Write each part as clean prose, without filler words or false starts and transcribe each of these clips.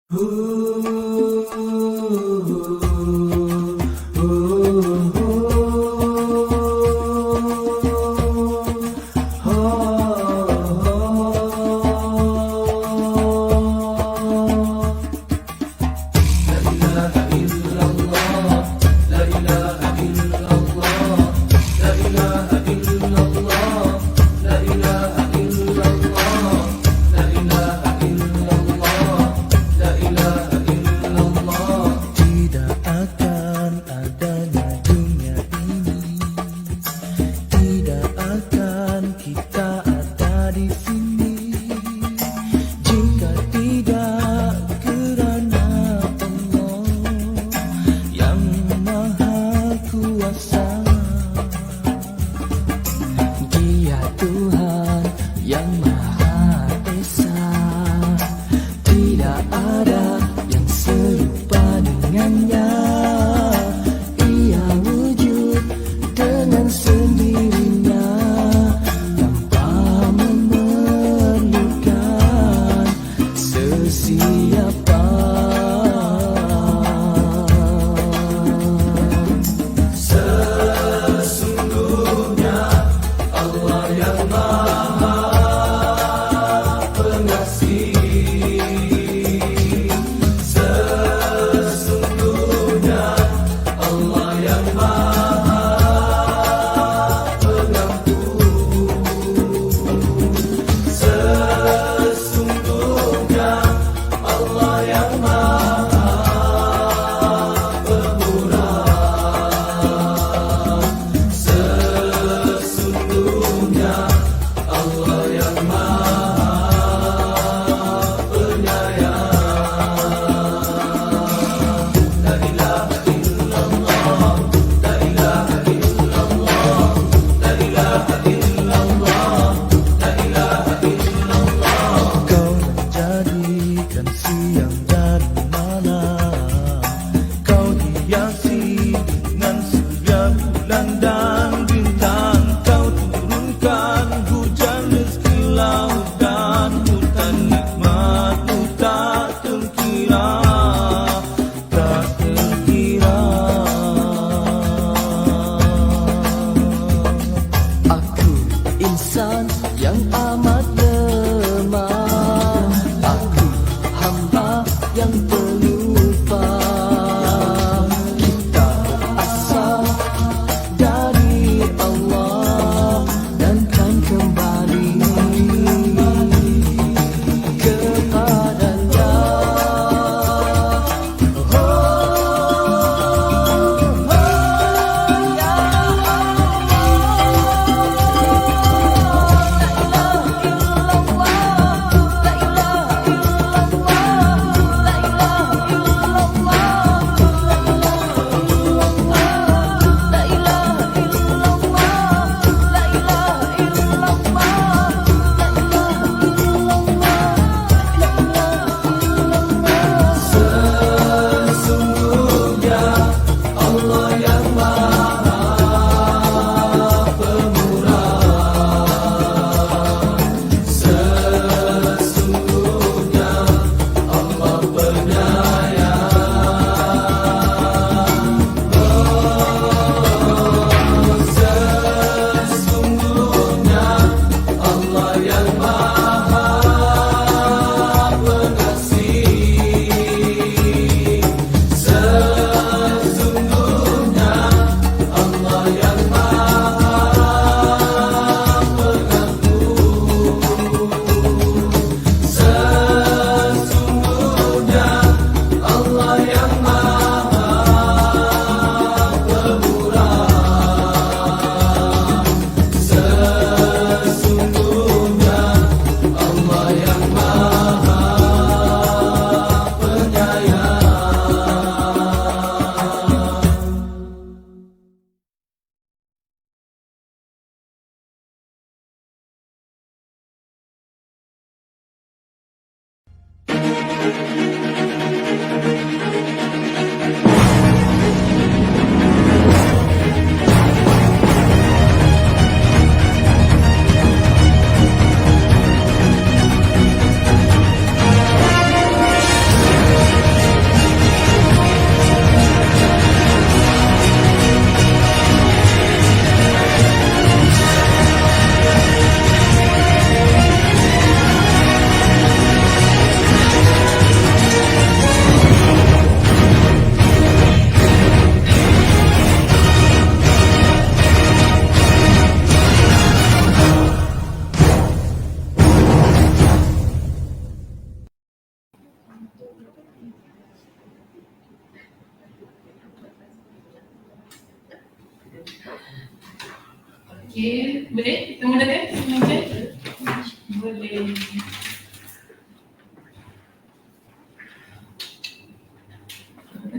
Dia Tuhan yang Maha Esa, tidak ada yang serupa dengannya. Ia wujud dengan sendirinya tanpa memerlukan sesiapa. Okey, boleh kita mulakan? Boleh. Boleh.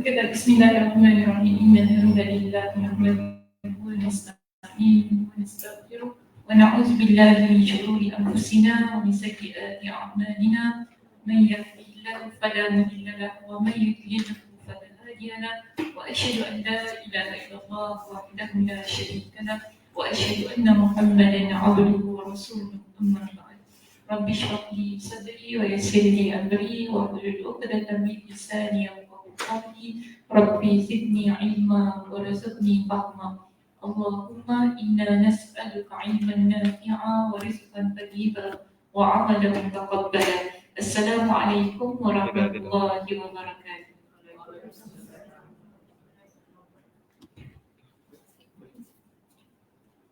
Kita Bismillahirrahmanirrahim. Alhamdulillah nahmaduhu wa nasta'inuhu wa nastaghfiruh wa na'udzu billahi min shururi anfusina wa min sayyiati a'malina. Man yahdihillahu fala mudilla lahu wa man yudlil fala hadiya lahu. Wa asyhadu an la ilaha illallah wahdahu la syarika lahu wa asyhadu anna Muhammadan 'abduhu wa rasuluhu. Amma ba'd. Rabbi shrah li sadri wa yassir li amri wa hlul 'uqdatam min lisani yafqahu qawli. Rabbi zidni ilma warzuqni fahma. Allahumma inna nas'aluka ilman nafi'a wa rizqan tayyiban wa 'amalan mutaqabbala. Assalamualaikum warahmatullahi wabarakatuh.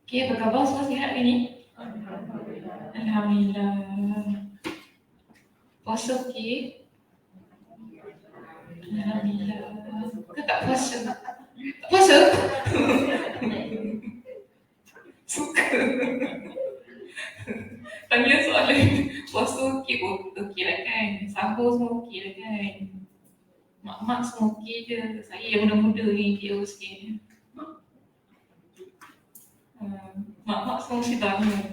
Okay, apa khabar? Semua sihat hari ni? Alhamdulillah. Puasa okey? Alhamdulillah. Ke tak puasa? Tak puasa? Suka. Tanya soalan puasa okey pun okey lah kan? Sahur semua okey lah kan? Mak-mak semua okey je. Saya yang muda-muda ni KO sikit. Mak-mak semua mesti bangun.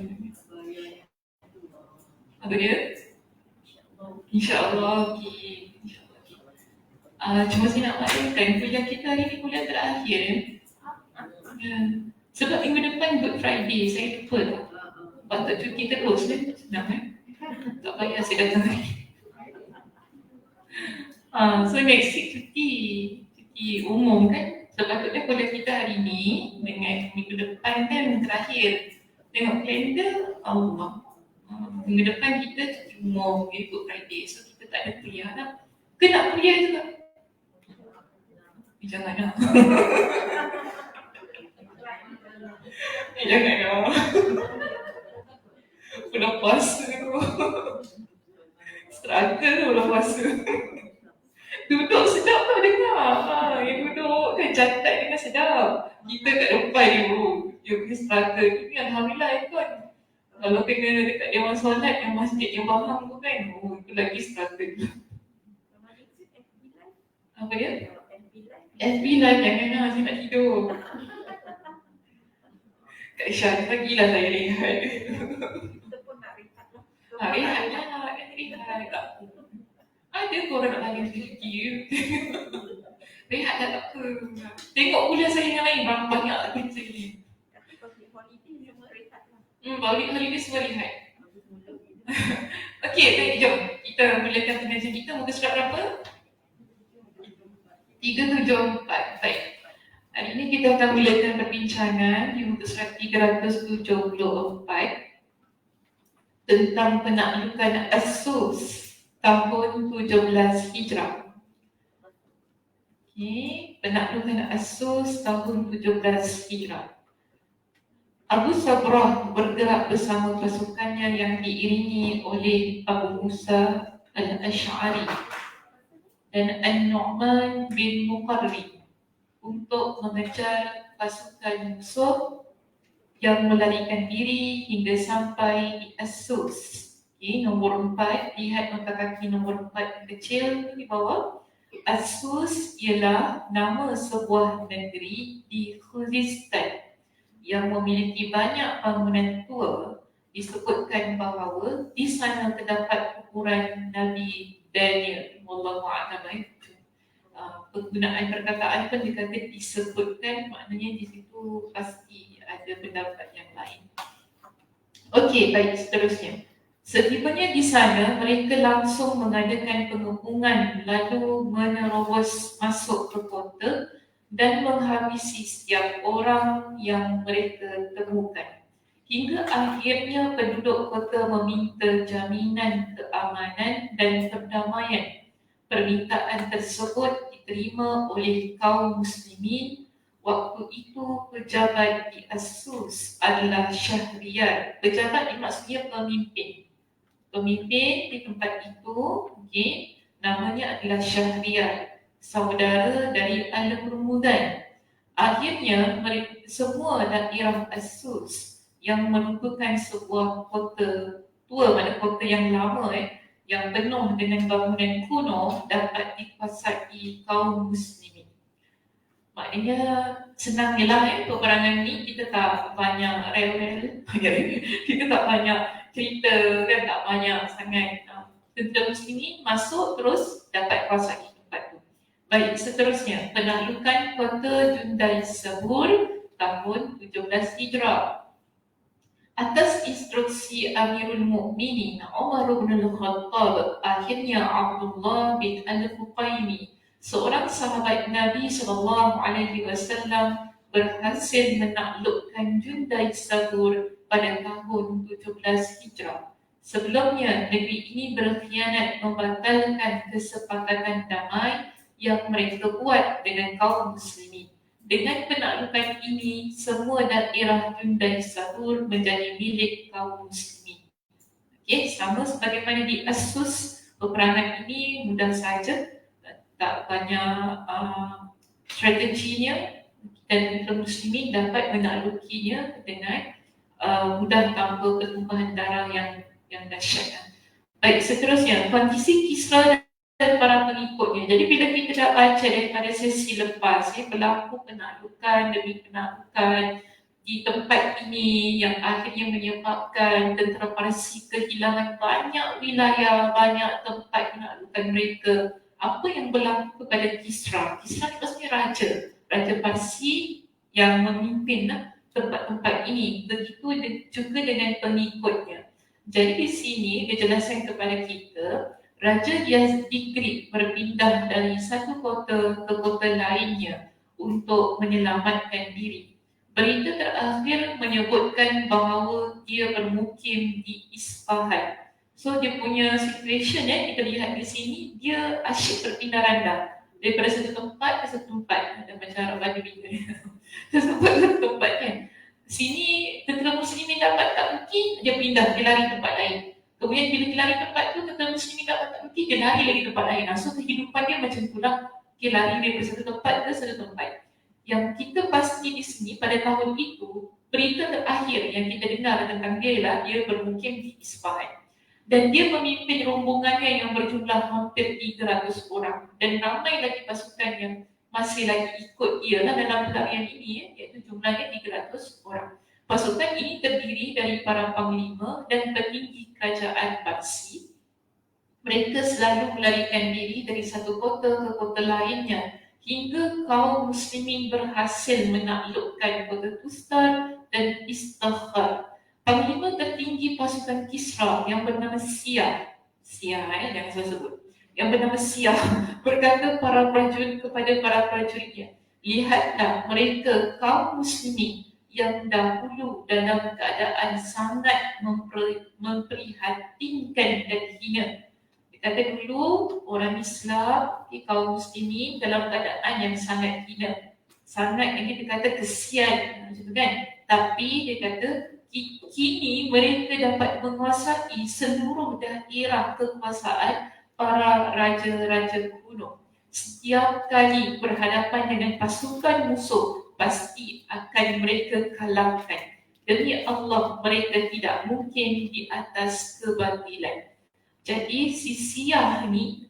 Apa dia? InsyaAllah okey. Cuma saya nak maklumkan kuliah kita hari ni kuliah terakhir. Sebab minggu depan Good Friday, saya lupa tak. Patut cuti terus kan? Senang kan? Tak payah saya datang hari. So next week cuti umum kan? Sepatutnya kuliah kita hari ni dengan minggu depan kan terakhir. Tengok kalender, Allah. Minggu depan kita cuti umum, Good Friday. So kita tak ada kuliah lah. Ke nak kuliah juga? Jangan lah. Jangan lah. Bulan puasa tu. Struggle tu bulan puasa. Duduk sedap tau dengar. Yang duduk kan catat dengan sedap. Kita kat depan you punya struggle tu ni Alhamdulillah ikut. Kalau kena dekat dewan solat yang masjid yang faham tu kan, itu lagi struggle. Apa dia? FB live jangan lah, saya nak tidur. Kak Isha ni pagilah saya rehat. Kita pun nak rehat lah. Rehat lah, rehat tak. Ada korang nak lagi fikir. Rehat dah tak apa. Tengok kuliah saya yang lain, banyak kerja ni. Tapi public holiday semua rehat lah. Public holiday semua rehat. Okey, baik, jom. Kita mulakan pengajian kita. Muka surat berapa? 374. Baik. Hari ini kita akan mulakan perbincangan di muka surat 374 tentang penaklukan As-Sus tahun 17 Hijrah. Okey, penaklukan As-Sus tahun 17 Hijrah. Abu Sabrah bergerak bersama pasukannya yang diiringi oleh Abu Musa Al-Ash'ari dan An-Nu'man bin Muqarrib untuk mengejar pasukan musuh yang melarikan diri hingga sampai di As-Sus. Okay, nombor 4, lihat nota kaki nombor 4 kecil di bawah. As-Sus ialah nama sebuah negeri di Khuzestan yang memiliki banyak bangunan tua. Disebutkan bahawa di sana terdapat kuburan Nabi Daniel. Wallahu a'lam. Penggunaan perkataan pun dikata disebutkan, maknanya di situ pasti ada pendapat yang lain. Okey, baik, seterusnya. Setibanya di sana, mereka langsung mengadakan pengepungan lalu menerobos masuk ke kota dan menghabisi setiap orang yang mereka temukan. Hingga akhirnya penduduk kota meminta jaminan keamanan dan perdamaian. Permintaan tersebut diterima oleh kaum muslimin. Waktu itu pejabat di As-Sus adalah Syahriar. Pejabat ini maksudnya pemimpin. Pemimpin di tempat itu, okay, namanya adalah Syahriar, saudara dari Al-Hurmudan. Akhirnya mereka semua daerah As-Sus yang merupakan sebuah kota tua, pada kota yang lama yang penuh dengan bangunan kuno dapat dikuasai kaum muslimin. Maknanya senang je lah peperangan ni, kita tak banyak rel-rel, kita tak banyak cerita kan, tak banyak sangat tentera muslimin masuk terus dapat kuasai tempat tu. Baik, seterusnya penaklukan kota Jundai Sabur tahun 17 Hijrah. Atas instruksi Amirul Mukminin Umar bin Al-Khattab, akhirnya Abdullah bin Al-Fuqaimi, seorang sahabat Nabi SAW, berhasil menaklukkan Jundai Sabur pada tahun 17 Hijrah. Sebelumnya, negeri ini berkhianat membatalkan kesepakatan damai yang mereka buat dengan kaum muslimin. Dengan penaklukan ini, semua daerah Jundai Sabur menjadi milik kaum muslimin. Okey, sama sebagaimana di Asus, peperangan ini mudah saja, tak banyak strateginya, dan kaum muslimin dapat menaklukinya dengan mudah tanpa pertumpahan darah yang dahsyat. Baik, seterusnya kondisi Kisra dan para pengikutnya. Jadi bila kita dah baca daripada sesi lepas, berlaku penaklukan demi penaklukan di tempat ini yang akhirnya menyebabkan tentera Parsi kehilangan banyak wilayah, banyak tempat penaklukan mereka. Apa yang berlaku kepada Kisra? Kisra ni maksudnya Raja Parsi yang memimpin tempat-tempat ini. Begitu juga dengan pengikutnya. Jadi di sini dia jelaskan kepada kita, Raja Yazdikri berpindah dari satu kota ke kota lainnya untuk menyelamatkan diri. Berita terakhir menyebutkan bahawa dia bermukim di Isfahan. So dia punya situation kita lihat di sini, dia asyik berpindah randa daripada satu tempat ke satu tempat. Ada macam Arab Badui satu tempat ke satu tempat kan. Sini tentera muslimin dapat tak mungkin, dia pindah, dia lari tempat lain. Kemudian bila dia lari tempat tu, tentera muslimin dapat tak mungkin, dia lari lagi tempat lain. So kehidupan dia macam tu lah, dia lari dari satu tempat ke satu tempat. Yang kita pasti di sini pada tahun itu, berita terakhir yang kita dengar tentang dia ialah dia bermukim di Isfahan. Dan dia memimpin rombongannya yang berjumlah hampir 300 orang. Dan ramai lagi pasukan yang masih lagi ikut dia lah dalam pelarian ini, iaitu jumlahnya 300 orang. Pasukan ini terdiri dari para panglima dan petinggi kerajaan Parsi. Mereka selalu melarikan diri dari satu kota ke kota lainnya hingga kaum muslimin berhasil menaklukkan kota Tustar dan Istakhar. Panglima tertinggi pasukan Kisra yang bernama Siyah, jangan saya sebut, yang bernama Siyah berkata kepada para prajuritnya, lihatlah mereka kaum muslimin yang dahulu dalam keadaan sangat memprihatinkan dan hina. Dia kata dulu orang Islam, kaum muslimin dalam keadaan yang sangat hina, sangat yang kita kata kesian macam tu kan. Tapi dia kata kini mereka dapat menguasai seluruh daerah kekuasaan para raja-raja kuno. Setiap kali berhadapan dengan pasukan musuh, pasti akan mereka kalahkan. Demi Allah, mereka tidak mungkin di atas kebatilan. Jadi si Siyah ni,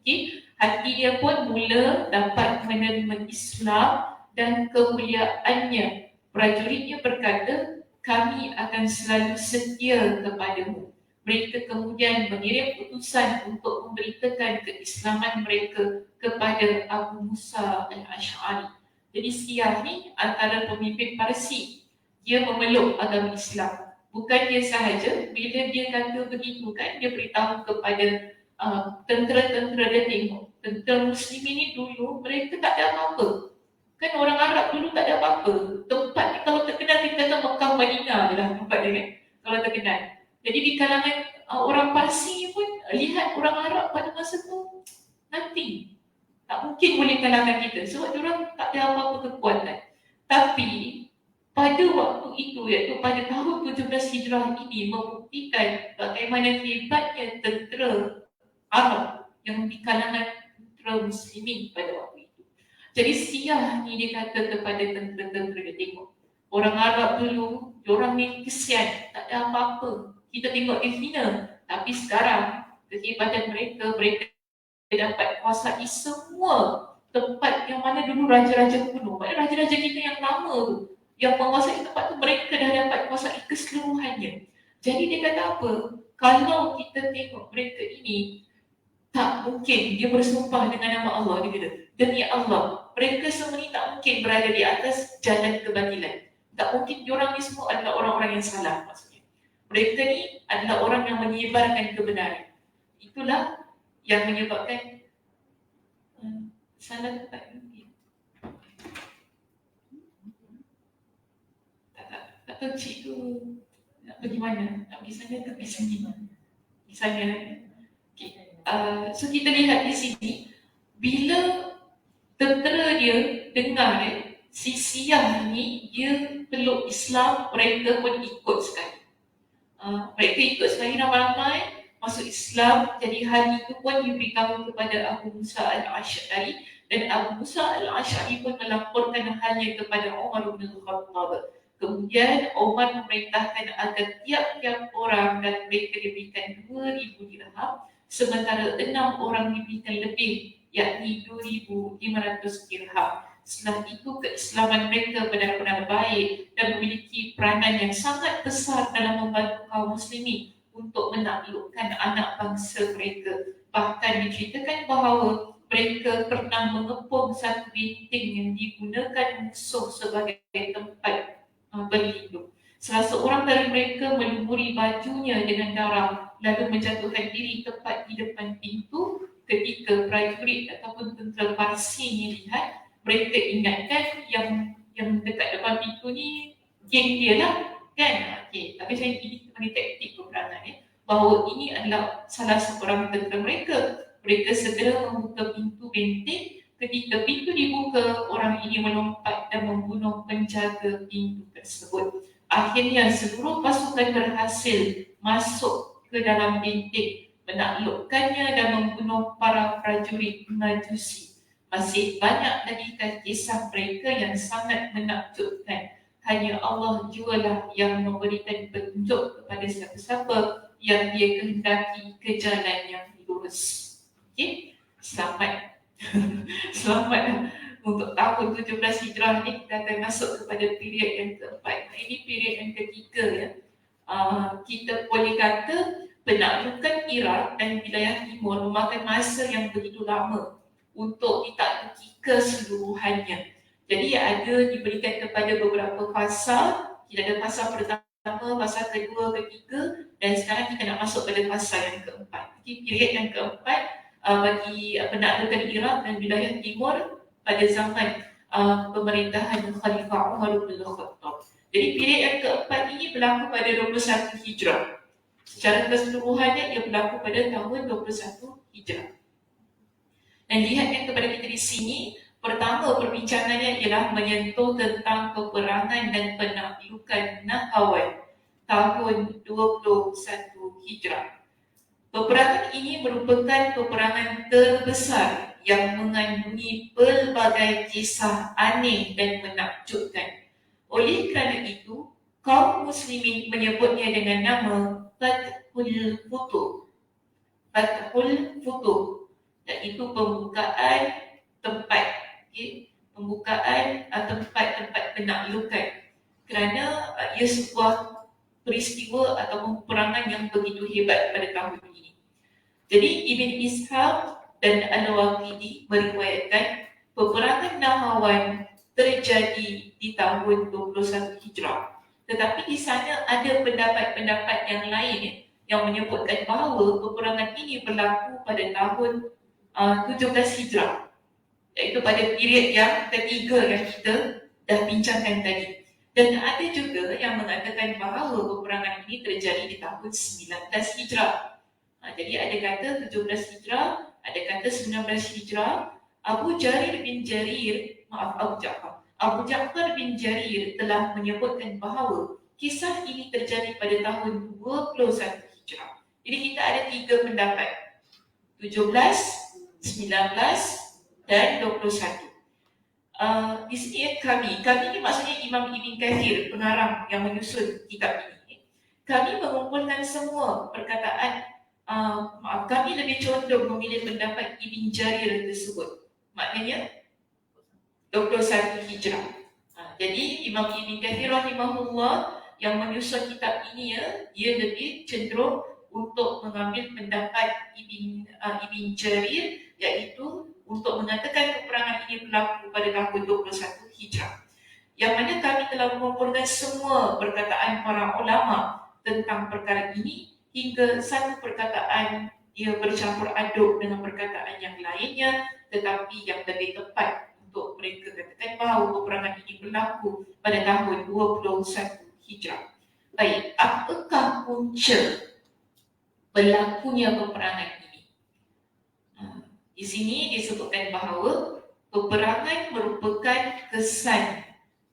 hati dia pun mula dapat menerima Islam dan kemuliaannya. Prajuritnya berkata, kami akan selalu setia kepadamu. Mereka kemudian mengirim utusan untuk memberitakan keislaman mereka kepada Abu Musa al-Ash'ari. Jadi Siyah ni antara pemimpin Parsi, dia memeluk agama Islam. Bukan dia sahaja, bila dia kata begitu kan, dia beritahu kepada tentera-tentera dia, tengok tentera muslimin ni dulu mereka tak ada apa-apa. Kan orang Arab dulu tak ada apa-apa. Tempat ni kalau terkenal kita kata Mekah Madinah je lah tempat dia kan, kalau terkenal. Jadi di kalangan orang Parsi pun lihat orang Arab pada masa tu nothing. Tak mungkin boleh kalahkan kita sebab diorang tak ada apa-apa kekuatan. Tapi pada waktu itu, iaitu pada tahun 17 Hijrah ini, membuktikan bagaimana hebatnya tentera Arab yang di kalangan tentera muslimin pada waktu itu. Jadi Siyah ni dia kata kepada tentera-tentera dia, tengok Orang Arab dulu, diorang ni kesian, tak ada apa-apa. Kita tengok dia hina. Tapi sekarang, kehebatan mereka, mereka dapat kuasai semua tempat yang mana dulu raja-raja kuno. Maknanya raja-raja kita yang lama tu, yang menguasai tempat tu, mereka dah dapat kuasai keseluruhannya. Jadi dia kata apa? Kalau kita tengok mereka ini, tak mungkin dia bersumpah dengan nama Allah. Dia kata, demi Allah, mereka semua ni tak mungkin berada di atas jalan kebatilan. Tak mungkin diorang ni semua adalah orang-orang yang salah maksudnya. Mereka ni adalah orang yang menyebarkan kebenaran. Itulah yang menyebabkan salah tempat ni. Tak tahu cik tu nak pergi mana, nak pergi sana ke pergi sini. Misalnya, okay. So kita lihat di sini, bila tentera dia dengar si Siyah ni dia peluk Islam, mereka pun ikut sekali. Mereka ikut sekali ramai-ramai masuk Islam. Jadi hal itu pun diberitahu kepada Abu Musa al-Asy'ari, dan Abu Musa al-Asy'ari pun melaporkan halnya kepada Umar bin Khattab. Kemudian Umar memerintahkan agar tiap-tiap orang dan mereka diberikan 2,000 dirham, sementara 6 orang diberikan lebih, yakni 2,500 dirham. Setelah itu keislaman mereka benar-benar baik dan memiliki peranan yang sangat besar dalam membantu kaum muslimin untuk menaklukkan anak bangsa mereka. Bahkan diceritakan bahawa mereka pernah mengepung satu benteng yang digunakan musuh sebagai tempat berlindung. Salah seorang dari mereka melumuri bajunya dengan darah lalu menjatuhkan diri tepat di depan pintu. Ketika prajurit ataupun tentera Parsi ni lihat, mereka ingatkan yang dekat depan pintu ni geng dia lah kan. Okay. Tapi saya ini sebagai taktik peperangan bahawa ini adalah salah seorang tentera mereka. Mereka segera membuka pintu benteng. Ketika pintu dibuka, orang ini melompat dan membunuh penjaga pintu tersebut. Akhirnya seluruh pasukan berhasil masuk ke dalam benteng, menaklukkannya dan membunuh para prajurit Majusi. Masih banyak lagi kisah mereka yang sangat menakjubkan. Hanya Allah jualah yang memberikan petunjuk kepada siapa-siapa yang dia kehendaki ke jalan yang lurus. Okay? Selamat. Selamat untuk tahun 17 Hijrah ni, kita akan masuk kepada period yang keempat. Ini period yang ketiga ya. Kita boleh kata penaklukan Iraq dan wilayah timur memakan masa yang begitu lama untuk ditakluki keseluruhannya. Jadi ada diberikan kepada beberapa fasa. Kita ada fasa pertama, fasa kedua, ketiga, dan sekarang kita nak masuk pada fasa yang keempat. Jadi period yang keempat bagi penaklukan Iraq dan wilayah timur pada zaman pemerintahan Khalifah Umar bin Khattab. Jadi period yang keempat ini berlaku pada 21 Hijrah. Secara keseluruhannya ia berlaku pada tahun 21 Hijrah. Dan lihatkan kepada kita di sini, pertama perbincangannya ialah menyentuh tentang peperangan dan penaklukan Nahawan tahun 21 Hijrah. Peperangan ini merupakan peperangan terbesar yang mengandungi pelbagai kisah aneh dan menakjubkan. Oleh kerana itu, kaum muslimin menyebutnya dengan nama Fathul Futuh. Fathul Futuh, iaitu pembukaan tempat, pembukaan tempat-tempat penaklukan. Kerana ia sebuah peristiwa atau peperangan yang begitu hebat pada tahun ini. Jadi Ibn Ishaq dan Al-Waqidi meriwayatkan peperangan Nahawan terjadi di tahun 21 Hijrah. Tetapi di sana ada pendapat-pendapat yang lain yang menyebutkan bahawa peperangan ini berlaku pada tahun 17 Hijrah, iaitu pada period yang ketiga yang kita dah bincangkan tadi. Dan ada juga yang mengatakan bahawa peperangan ini terjadi di tahun 19 Hijrah. Jadi ada kata 17 Hijrah, ada kata 19 Hijrah. Abu Ja'far bin Jarir telah menyebutkan bahawa kisah ini terjadi pada tahun 21 Hijrah. Jadi kita ada 3 pendapat, 17, 19 dan 21. Di sini kami ni maksudnya Imam Ibn Kathir, pengarang yang menyusun kitab ini. Kami mengumpulkan semua perkataan, kami lebih condong memilih pendapat Ibn Jarir tersebut. Maknanya 21 Hijrah. Jadi Imam Ibn Kathir rahimahullah yang menyusun kitab ini dia lebih cenderung untuk mengambil pendapat Ibn Jarir, iaitu untuk mengatakan peperangan ini berlaku pada tahun 21 Hijrah. Yang mana kami telah mengumpulkan semua perkataan para ulama tentang perkara ini hingga satu perkataan dia bercampur aduk dengan perkataan yang lainnya, tetapi yang lebih tepat untuk mereka katakan bahawa peperangan ini berlaku pada tahun 21 Hijrah. Baik, apakah punca berlakunya peperangan ini? Di sini disebutkan bahawa peperangan merupakan kesan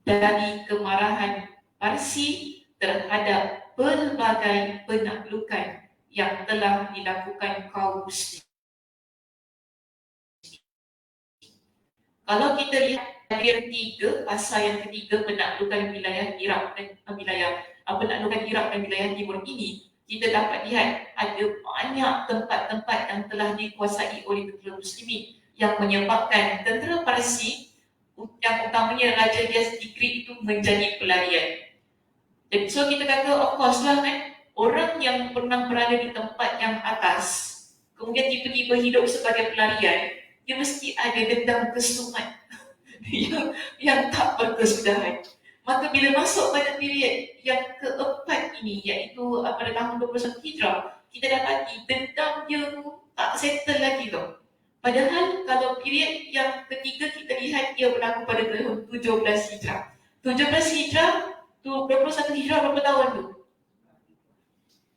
dari kemarahan Parsi terhadap pelbagai penaklukan yang telah dilakukan kaum Muslim. Kalau kita lihat bahagian 3, pasal yang ketiga, penaklukan wilayah Iraq dan penaklukan Iraq dan wilayah timur ini, kita dapat lihat ada banyak tempat-tempat yang telah dikuasai oleh tentera Muslimin yang menyebabkan tentera Parsi, yang utamanya Raja Dias Tikrit itu menjadi pelarian. Dan so kita kata, of course lah kan, orang yang pernah berada di tempat yang atas, kemudian tiba-tiba hidup sebagai pelarian, dia mesti ada dendam kesumat yang tak berkesudahan. Maka bila masuk pada period yang keempat ini, iaitu pada tahun 21 Hijrah, kita dapati dendam dia tak settle lagi tau. Padahal kalau period yang ketiga kita lihat dia berlaku pada tahun 17 Hijrah. 17 Hijrah, 21 Hijrah berapa tahun tu?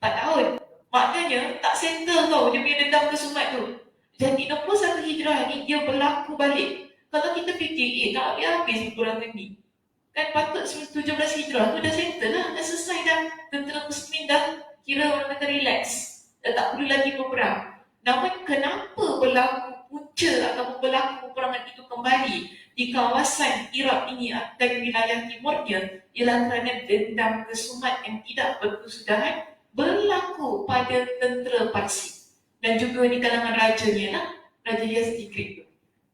4 tahun. Maknanya tak settle tau dia punya dendam kesumat tu. Jadi 21 Hijrah ni dia berlaku balik. Kalau kita fikir, tak habis peperangan ni. Kan patut 17 Hijrah tu dah settle lah, dah selesai dah. Tentera Muslimin dah kira orang kata relax, dah tak perlu lagi berperang. Namun kenapa berlaku punca atau berlaku peperangan itu kembali di kawasan Iraq ini dan wilayah timurnya, ialah kerana dendam kesumat yang tidak berkesudahan berlaku pada tentera Parsi dan juga di kalangan rajanya lah, Raja Dias Tikrit,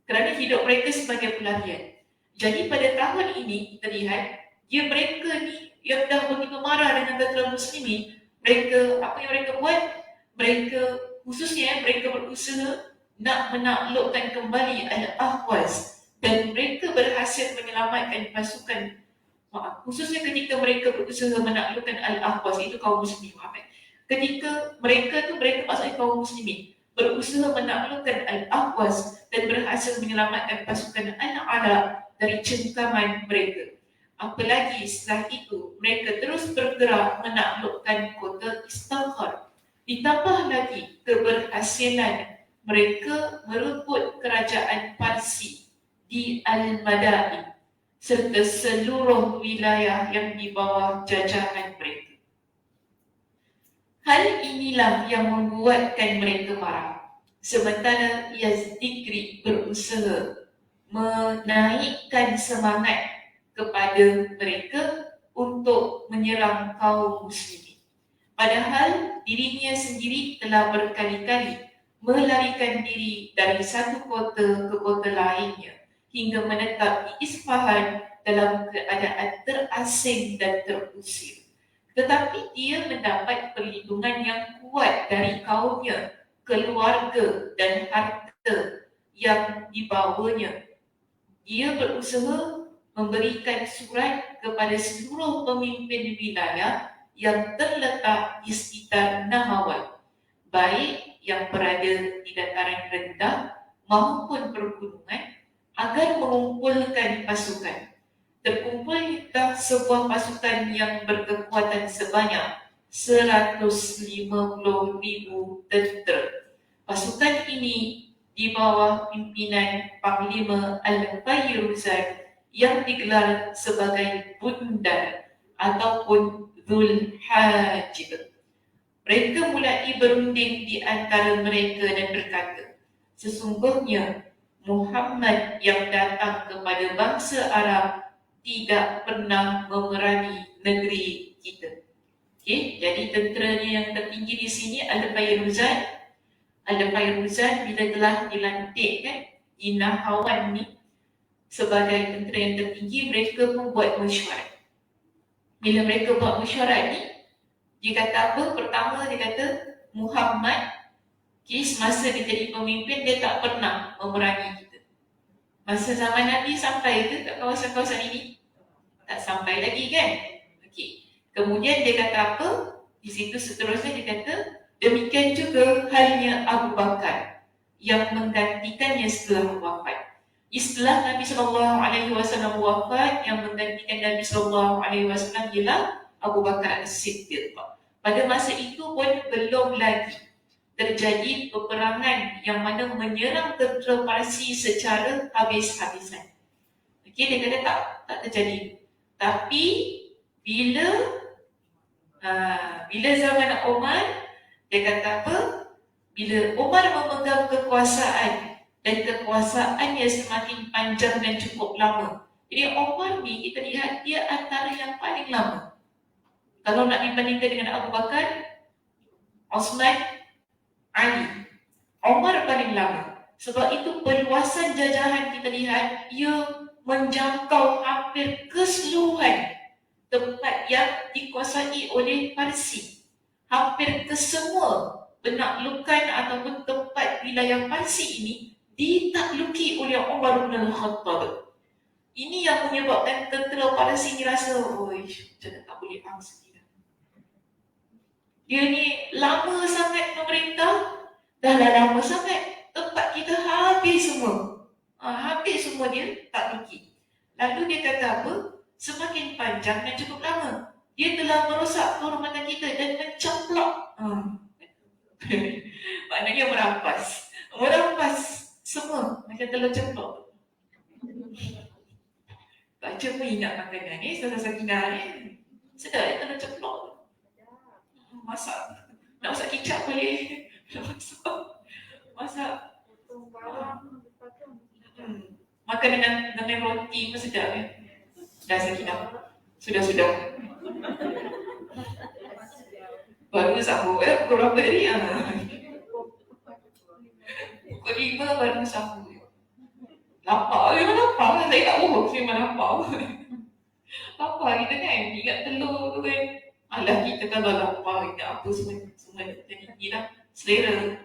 kerana hidup mereka sebagai pelarian. Jadi pada tahun ini kita lihat mereka ni yang dah begitu marah dengan tentera Muslimin, apa yang mereka buat? Mereka khususnya mereka berusaha nak menaklukkan kembali Al-Ahwaz, dan mereka berhasil menyelamatkan pasukan. Khususnya ketika mereka berusaha menaklukkan Al-Ahwaz, itu kaum Muslimin. Ketika mereka maksudnya kaum Muslimin berusaha menaklukkan Al-Ahwaz dan berhasil menyelamatkan pasukan Al-Ala dari cengkaman mereka. Apalagi setelah itu, mereka terus bergerak menaklukkan kota Istanbul. Ditambah lagi keberhasilan mereka merebut kerajaan Parsi di Al-Madain serta seluruh wilayah yang di bawah jajahan mereka. Hal inilah yang membuatkan mereka marah. Sementara Yazdikri berusaha menaikkan semangat kepada mereka untuk menyerang kaum Muslimin. Padahal dirinya sendiri telah berkali-kali melarikan diri dari satu kota ke kota lainnya hingga menetap di Isfahan dalam keadaan terasing dan terusir. Tetapi dia mendapat perlindungan yang kuat dari kaumnya, keluarga dan harta yang dibawanya. Dia berusaha memberikan surat kepada seluruh pemimpin wilayah yang terletak di sekitar Nahawand, baik yang berada di dataran rendah maupun pergunungan, agar mengumpulkan pasukan. Terkumpullah sebuah pasukan yang berkekuatan sebanyak 150,000 tentera. Pasukan ini di bawah pimpinan Panglima Al-Fayruzan yang digelar sebagai Bundar ataupun Dhul Hajib. Mereka mulai berunding di antara mereka dan berkata, sesungguhnya Muhammad yang datang kepada bangsa Arab tidak pernah memerangi negeri kita. Okey, jadi tenteranya yang tertinggi di sini ada Fairuzan. Ada Fairuzan bila telah dilantik kan di Nahawan ni sebagai tentera yang tertinggi, mereka pun buat mesyuarat. Bila mereka buat mesyuarat ni, dia kata apa? Pertama dia kata Muhammad, semasa dia jadi pemimpin, dia tak pernah memerangi kita. Masa zaman Nabi sampai ke kat kawasan-kawasan ini? Tak sampai lagi kan? Okey. Kemudian dia kata apa? Di situ seterusnya dia kata, demikian juga halnya Abu Bakar yang menggantikannya setelah wafat. Istilah Nabi SAW wafat, yang menggantikan Nabi SAW ialah Abu Bakar As-Siddiq. Pada masa itu pun belum lagi terjadi peperangan yang mana menyerang tentera Parsi secara habis-habisan. Okey, dia kata tak terjadi. Tapi bila zaman Umar, dia kata apa? Bila Umar memegang kekuasaan dan kekuasaannya semakin panjang dan cukup lama. Jadi Umar ni kita lihat dia antara yang paling lama. Kalau nak dibandingkan dengan Abu Bakar, Osman, Ali, Umar paling lama. Sebab itu perluasan jajahan kita lihat ia menjangkau hampir keseluruhan tempat yang dikuasai oleh Parsi. Hampir ke semua penaklukan ataupun tempat wilayah Parsi ini ditakluki oleh Umar bin Al-Khattab. Ini yang menyebabkan tentera Parsi ni rasa, oi, macam tak boleh angsa dia. Dia ni lama sangat memerintah, dah lama sangat tempat kita habis semua. Habis semua dia takluki. Lalu dia kata apa? Semakin panjang dan cukup lama, dia telah merosak kehormatan kita dan mencaplok. Maknanya merampas semua macam telur ceplok. Baca pun ingat makanan ni, Ustazah Sakinah ni. Sedap ya telur ceplok. Masak. Nak masak kicap boleh. Masak. Makan dengan roti pun sedap ya. Dah Sakinah. Sudah. Baru sahur pukul berapa tadi? Pukul 5 baru sahur. Lapar, memang lapar. Saya tak bohong, saya memang lapar. Lapar kita kan, ingat telur tu kan. Alah, kita kalau lapar, ingat apa semua tinggi dah. Selera.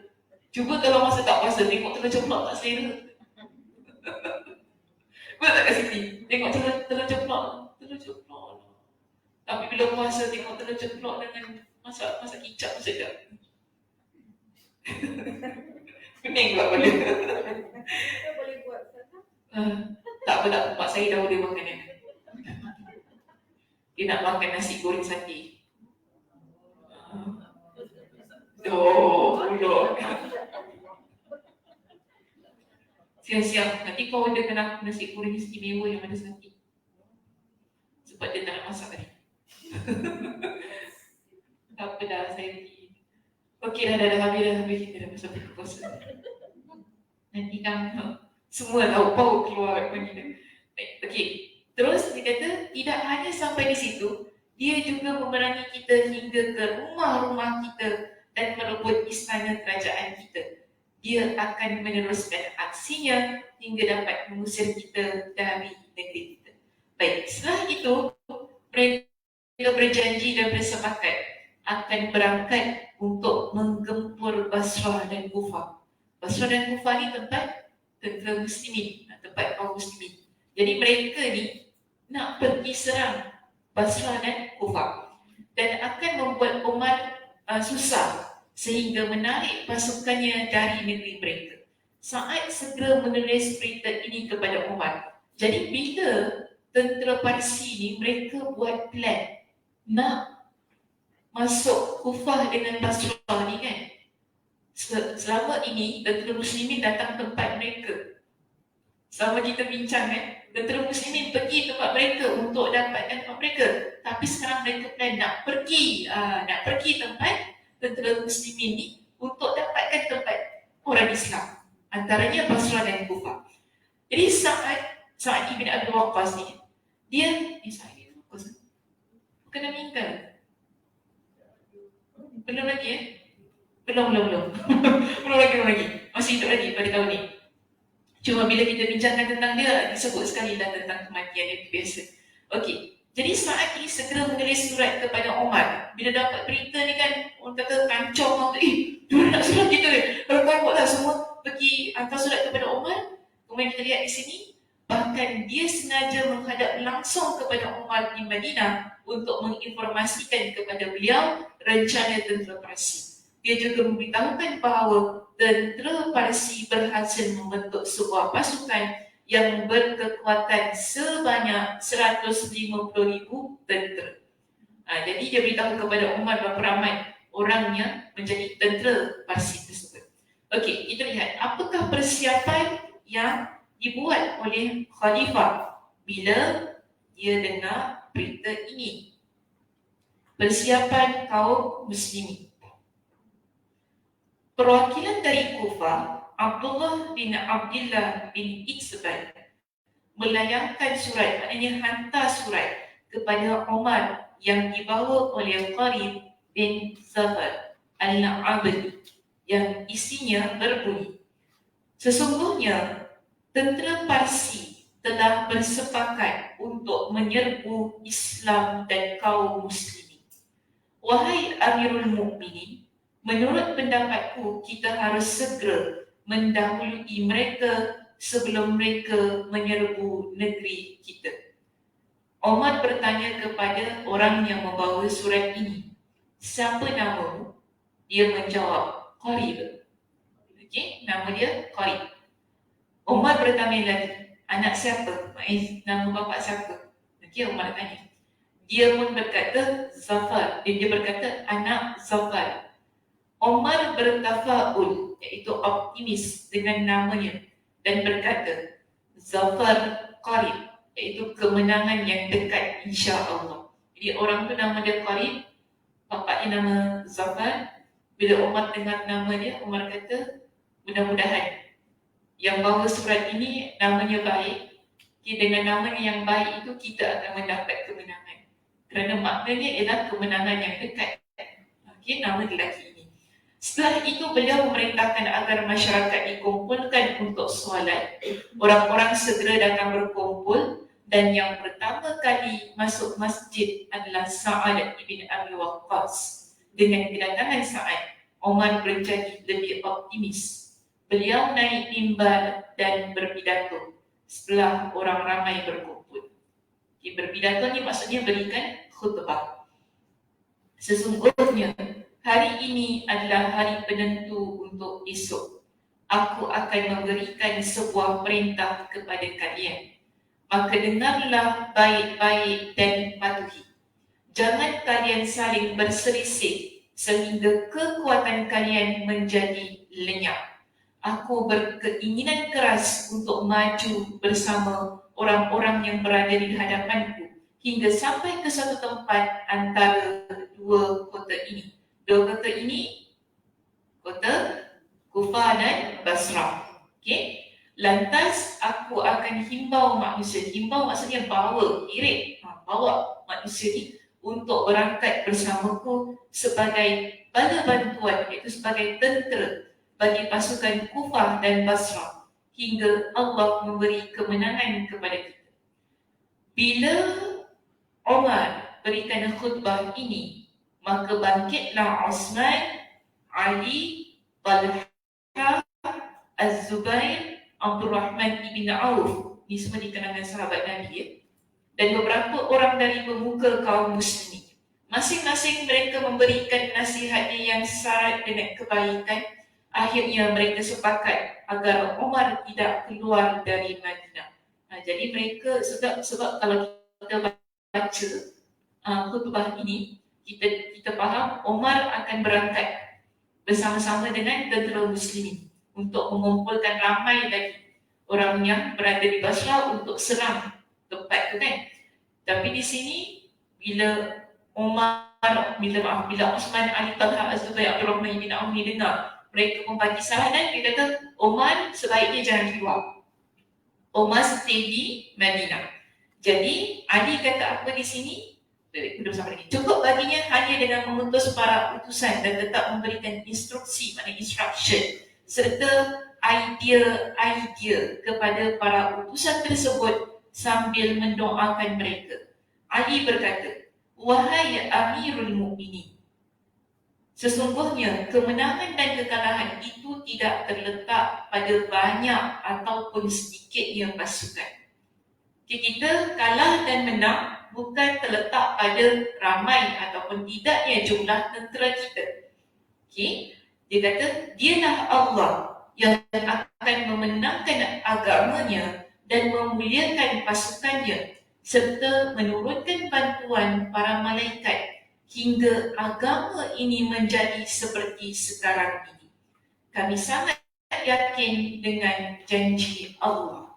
Cuba kalau masa tak puasa, tengok telur ceplok tak selera. Betul tak Kak Siti? Tengok telur ceplok. Tapi bila puasa, tengok telur ceplok dengan masak kicap sedap. Pening pula pada. Kita boleh buat Tak apa, mak saya dah boleh makan ni. Dia nak makan nasi goreng sate. Siang-siang, nanti kau orderkan aku nasi goreng istimewa yang ada sate. Sebab dia tak nak masak tadi. Tak apa dah, saya pergi. Okey dah habis kita dah masuk puasa. Nanti kan semua lauk pauk keluar kat mana. Okey, terus dia kata tidak hanya sampai di situ, dia juga memerangi kita hingga ke rumah-rumah kita dan merebut istana kerajaan kita. Dia akan meneruskan aksinya hingga dapat mengusir kita dari negeri kita. Baik, setelah itu mereka berjanji dan bersepakat akan berangkat untuk menggempur Basrah dan Kufah. Basrah dan Kufah ni tempat tentera muslimin, tempat kaum muslimin. Jadi mereka ni nak pergi serang Basrah dan Kufah dan akan membuat Umar susah sehingga menarik pasukannya dari negeri mereka. Sa'ad segera menulis berita ini kepada Umar. Jadi bila tentera Parsi ni mereka buat plan nak masuk Kufah dengan Basrah ni kan. Selama ini tentera muslimin datang tempat mereka. Selama kita bincang kan, tentera muslimin pergi tempat mereka untuk dapatkan tempat mereka. Tapi sekarang mereka plan nak pergi tempat tentera muslimin ni untuk dapatkan tempat orang Islam. Antaranya Basrah dan Kufah. Jadi Sa'ad ibn Abi Waqqas ni, dia Sa'ad ibn Abi Waqqas bukan dah meninggal? Belum lagi Belum. belum lagi. Masih hidup lagi pada tahun ni. Cuma bila kita bincangkan tentang dia, disebut sekali dah tentang kematian yang biasa. Okey. Jadi Sa'ad ini segera menulis surat kepada Umar. Bila dapat berita ni kan, orang kata kancau orang tu, dia nak surat kita ni. Kalau lah semua pergi hantar surat kepada Umar. Kemudian kita lihat di sini, bahkan dia sengaja menghadap langsung kepada Umar di Madinah untuk menginformasikan kepada beliau rencana tentera Parsi. Dia juga memberitahukan bahawa tentera Parsi berhasil membentuk sebuah pasukan yang berkekuatan sebanyak 150,000 tentera. Jadi dia beritahu kepada Umar berapa ramai orangnya menjadi tentera Parsi tersebut. Okey, kita lihat apakah persiapan yang dibuat oleh Khalifah bila dia dengar berita ini. Persiapan kaum muslimin. Perwakilan dari Kufah, Abdullah bin Abdullah bin Iqbal melayangkan surat, maknanya hantar surat kepada Umar yang dibawa oleh Qarib bin Zafar al-Abadi yang isinya berbunyi, sesungguhnya tentera Parsi telah bersepakat untuk menyerbu Islam dan kaum muslimin. Wahai Amirul Mukminin, menurut pendapatku, kita harus segera mendahului mereka sebelum mereka menyerbu negeri kita. Umar bertanya kepada orang yang membawa surat ini, siapa namamu? Dia menjawab, Qarib. Okey, nama dia Qarib. Umar bertanya lagi, anak siapa? Nama bapa siapa? Okey, Umar tanya. Dia pun berkata, Zafar. Dia berkata, anak Zafar. Umar bertafaul, iaitu optimis dengan namanya dan berkata, Zafar Qarib, iaitu kemenangan yang dekat insya-Allah. Jadi orang tu nama dia Qarib, bapaknya nama Zafar. Bila Umar dengar nama dia, Umar kata, mudah-mudahan yang bawa surat ini namanya baik. Dengan namanya yang baik itu kita akan mendapat kemenangan. Kerana maknanya ialah kemenangan yang dekat. Okey, nama lelaki ini. Setelah itu beliau memerintahkan agar masyarakat dikumpulkan untuk solat. Orang-orang segera datang berkumpul dan yang pertama kali masuk masjid adalah Sa'ad ibn Abi Waqqas. Dengan kedatangan Sa'ad, Umar menjadi lebih optimis. Beliau naik mimbar dan berpidato setelah orang ramai berkumpul. Berpidato ni maksudnya berikan khutbah. Sesungguhnya hari ini adalah hari penentu untuk esok. Aku akan memberikan sebuah perintah kepada kalian. Maka dengarlah baik-baik dan patuhi. Jangan kalian saling berselisih sehingga kekuatan kalian menjadi lenyap. Aku berkeinginan keras untuk maju bersama orang-orang yang berada di hadapanku hingga sampai ke satu tempat antara dua kota ini. Dua kota ini, kota Kufah dan Basrah. Okay? Lantas aku akan himbau manusia. Himbau maksudnya bawa, kirim, bawa manusia ni untuk berangkat bersamaku sebagai bala bantuan, iaitu sebagai tentera bagi pasukan Kufah dan Basrah hingga Allah memberi kemenangan kepada kita. Bila Umar berikan khutbah ini, maka bangkitlah Osman, Ali, Talha, Az-Zubair, Abdul Rahman ibn Auf. Ini semua di kalangan sahabat Nabi ya. Dan beberapa orang dari pemuka kaum muslimin. Masing-masing mereka memberikan nasihatnya yang syarat dengan kebaikan. Akhirnya mereka sepakat agar Umar tidak keluar dari Madinah. Jadi mereka sebab kalau kita baca khutbah ini, kita faham Umar akan berangkat bersama-sama dengan tentera muslimin untuk mengumpulkan ramai lagi orang yang berada di Basrah untuk serang tempat tu kan. Tapi di sini bila Osman, Ali, Talha, Az-Zubair, Abdul Rahman bin Auf ni dengar mereka membagi saranan, dia kata Umar sebaiknya jangan keluar. Umar stay di Madinah. Jadi Ali kata apa di sini? Belum sampai lagi. Cukup baginya hanya dengan mengutus para utusan dan tetap memberikan instruksi, maknanya instruction, serta idea-idea kepada para utusan tersebut sambil mendoakan mereka. Ali berkata, wahai Amirul Mukminin, sesungguhnya kemenangan dan kekalahan itu tidak terletak pada banyak ataupun sedikitnya pasukan. Kita kalah dan menang bukan terletak pada ramai ataupun tidaknya jumlah tentera kita. Okay? Dia kata, dialah Allah yang akan memenangkan agamanya dan memuliakan pasukannya serta menurunkan bantuan para malaikat hingga agama ini menjadi seperti sekarang ini. Kami sangat yakin dengan janji Allah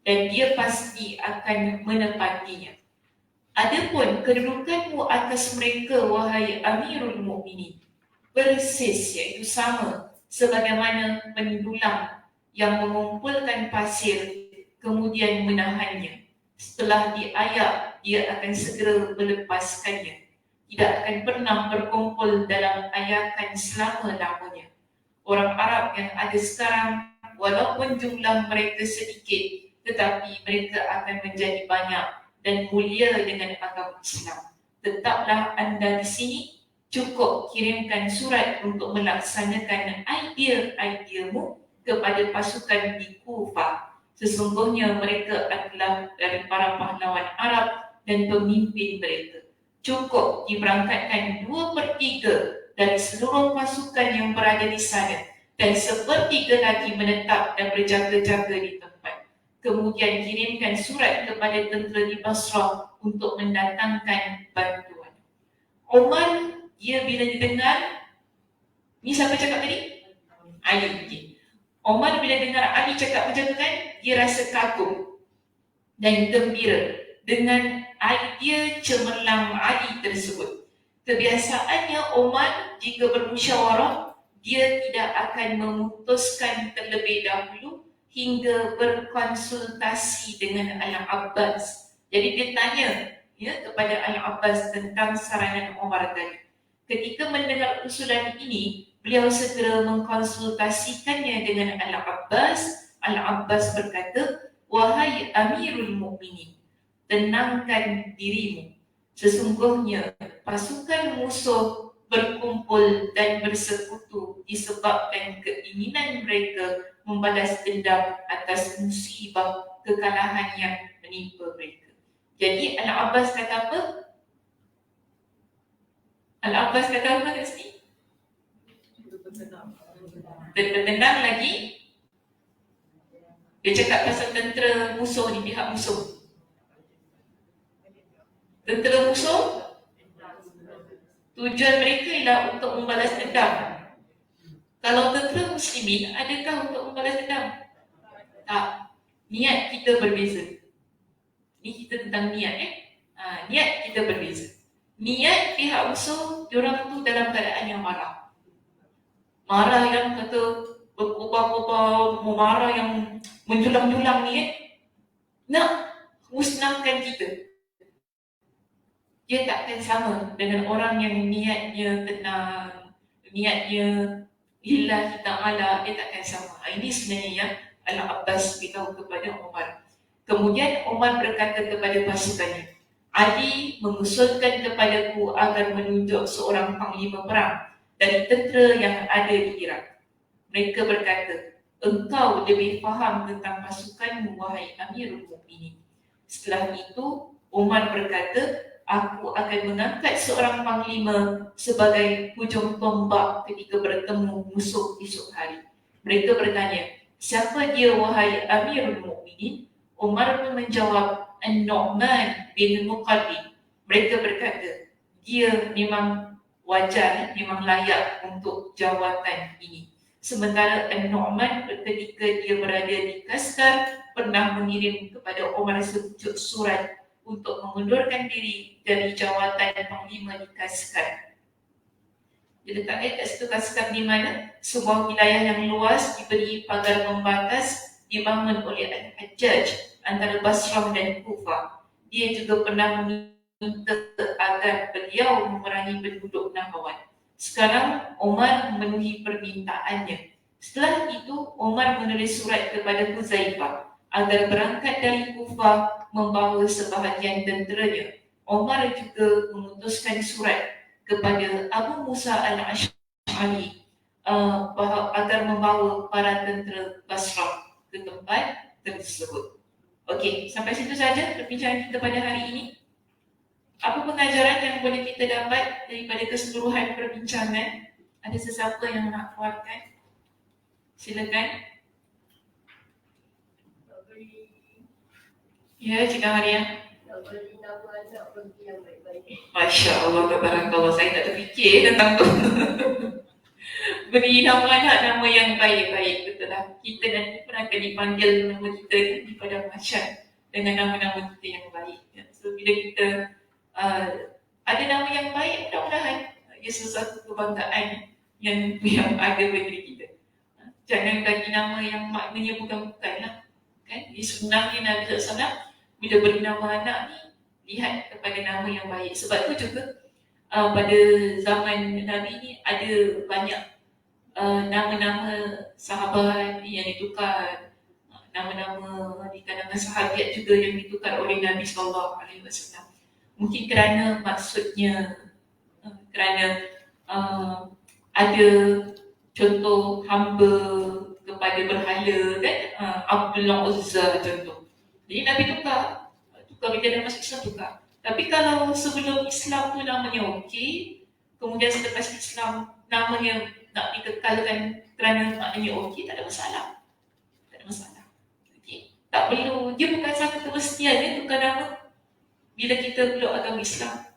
dan dia pasti akan menepatinya. Adapun kedudukanmu atas mereka, wahai Amirul Mukminin, persis iaitu sama sebagaimana pendulang yang mengumpulkan pasir kemudian menahannya. Setelah diayak, dia akan segera melepaskannya. Tidak akan pernah berkumpul dalam ayakan selama-lamanya. Orang Arab yang ada sekarang, walaupun jumlah mereka sedikit, tetapi mereka akan menjadi banyak dan mulia dengan agama Islam. Tetaplah anda di sini, cukup kirimkan surat untuk melaksanakan idea-ideamu kepada pasukan di Kufah. Sesungguhnya mereka adalah dari para pahlawan Arab dan pemimpin mereka. Cukup diberangkatkan 2/3 dari seluruh pasukan yang berada di sana dan 1/3 lagi menetap dan berjaga-jaga di tempat. Kemudian kirimkan surat kepada tentera di Basrah untuk mendatangkan bantuan. Umar, dia bila didengar, ni siapa cakap tadi? Ali. Umar bila dengar Ali cakap macam tu kan, dia rasa kagum dan gembira dengan idea cemerlang Ali tersebut. Kebiasaannya Umar jika bermusyawarah, dia tidak akan memutuskan terlebih dahulu hingga berkonsultasi dengan Al-Abbas. Jadi dia tanya kepada Al-Abbas tentang saranan Umar tadi. Ketika mendengar usulan ini, beliau segera mengkonsultasikannya dengan Al-Abbas. Al-Abbas berkata, wahai Amirul Mukminin, tenangkan dirimu. Sesungguhnya pasukan musuh berkumpul dan bersekutu disebabkan keinginan mereka membalas dendam atas musibah kekalahan yang menimpa mereka. Jadi Al-Abbas kata apa? Al-Abbas kata apa kat sini? Tenang lagi. Dia cakap pasal tentera musuh di pihak musuh. Tentera musuh, tujuan mereka ialah untuk membalas dendam. Kalau tentera muslimin, adakah untuk membalas dendam? Tak. Niat kita berbeza. Ni kita tentang niat niat kita berbeza. Niat pihak musuh, diorang tu dalam keadaan yang marah. Marah yang kata berkobar-kobar, marah yang menjulang-julang ni nak musnahkan kita. Dia takkan sama dengan orang yang niatnya tenang, niatnya lillahi ta'ala, dia takkan sama. Ini sebenarnya yang Al-Abbas beritahu kepada Umar. Kemudian Umar berkata kepada pasukannya, Ali mengusulkan kepadaku agar menunjuk seorang panglima perang dari tentera yang ada di Iraq. Mereka berkata, engkau lebih faham tentang pasukanmu, wahai Amirul Mukminin. Setelah itu, Umar berkata, aku akan mengangkat seorang panglima sebagai hujung tombak ketika bertemu musuh esok hari. Mereka bertanya, siapa dia, wahai Amirul Mukminin? Umar pun menjawab, An-Nu'man bin Muqaddi. Mereka berkata, dia memang wajar, memang layak untuk jawatan ini. Sementara An-Nu'man ketika dia berada di Kaskar pernah mengirim kepada Umar sebuah surat untuk mengundurkan diri dari jawatan panglima di Kaskar. Dia letakkan kat situ Kaskar di mana? Sebuah wilayah yang luas diberi pagar membatas dibangun oleh Al-Hajjaj antara Basrah dan Kufah. Dia juga pernah meminta agar beliau memerangi penduduk Nahrawan. Sekarang Umar memenuhi permintaannya. Setelah itu Umar menulis surat kepada Huzaifah agar berangkat dari Kufah membawa sebahagian tenteranya. Umar juga memutuskan surat kepada Abu Musa al-Ash'ari agar membawa para tentera Basrah ke tempat tersebut. Okey, sampai situ saja perbincangan kita pada hari ini. Apa pengajaran yang boleh kita dapat daripada keseluruhan perbincangan? Ada sesiapa yang nak kuatkan? Silakan. Ya, Cik Maria. Masya Allah, tabarakallah. Saya tak terfikir tentang tu. Beri nama anak nama yang baik-baik, betul lah. Kita nanti pun akan dipanggil nama kita di padang mahsyar dengan nama-nama kita yang baik. So bila kita ada nama yang baik, mudah-mudahan ia sesuatu kebanggaan yang ada bagi diri kita. Jangan bagi nama yang maknanya bukan-bukan lah. Kan? Di sunnahnya Nabi SAW, bila beri nama anak ni, lihat kepada nama yang baik. Sebab tu juga pada zaman Nabi ni ada banyak nama-nama sahabat yang ditukar, nama-nama di kalangan sahabat juga yang ditukar oleh Nabi SAW. Mungkin kerana maksudnya, kerana ada contoh hamba kepada berhala kan, Abdullah Uzza contoh. Jadi Nabi tukar bila dah masuk Islam tukar. Tapi kalau sebelum Islam tu namanya okey, kemudian selepas Islam namanya nak dikekalkan kerana maknanya okey, tak ada masalah. Tak ada masalah. Okay. Tak perlu, dia bukan satu kemestian dia tukar nama bila kita peluk agama Islam.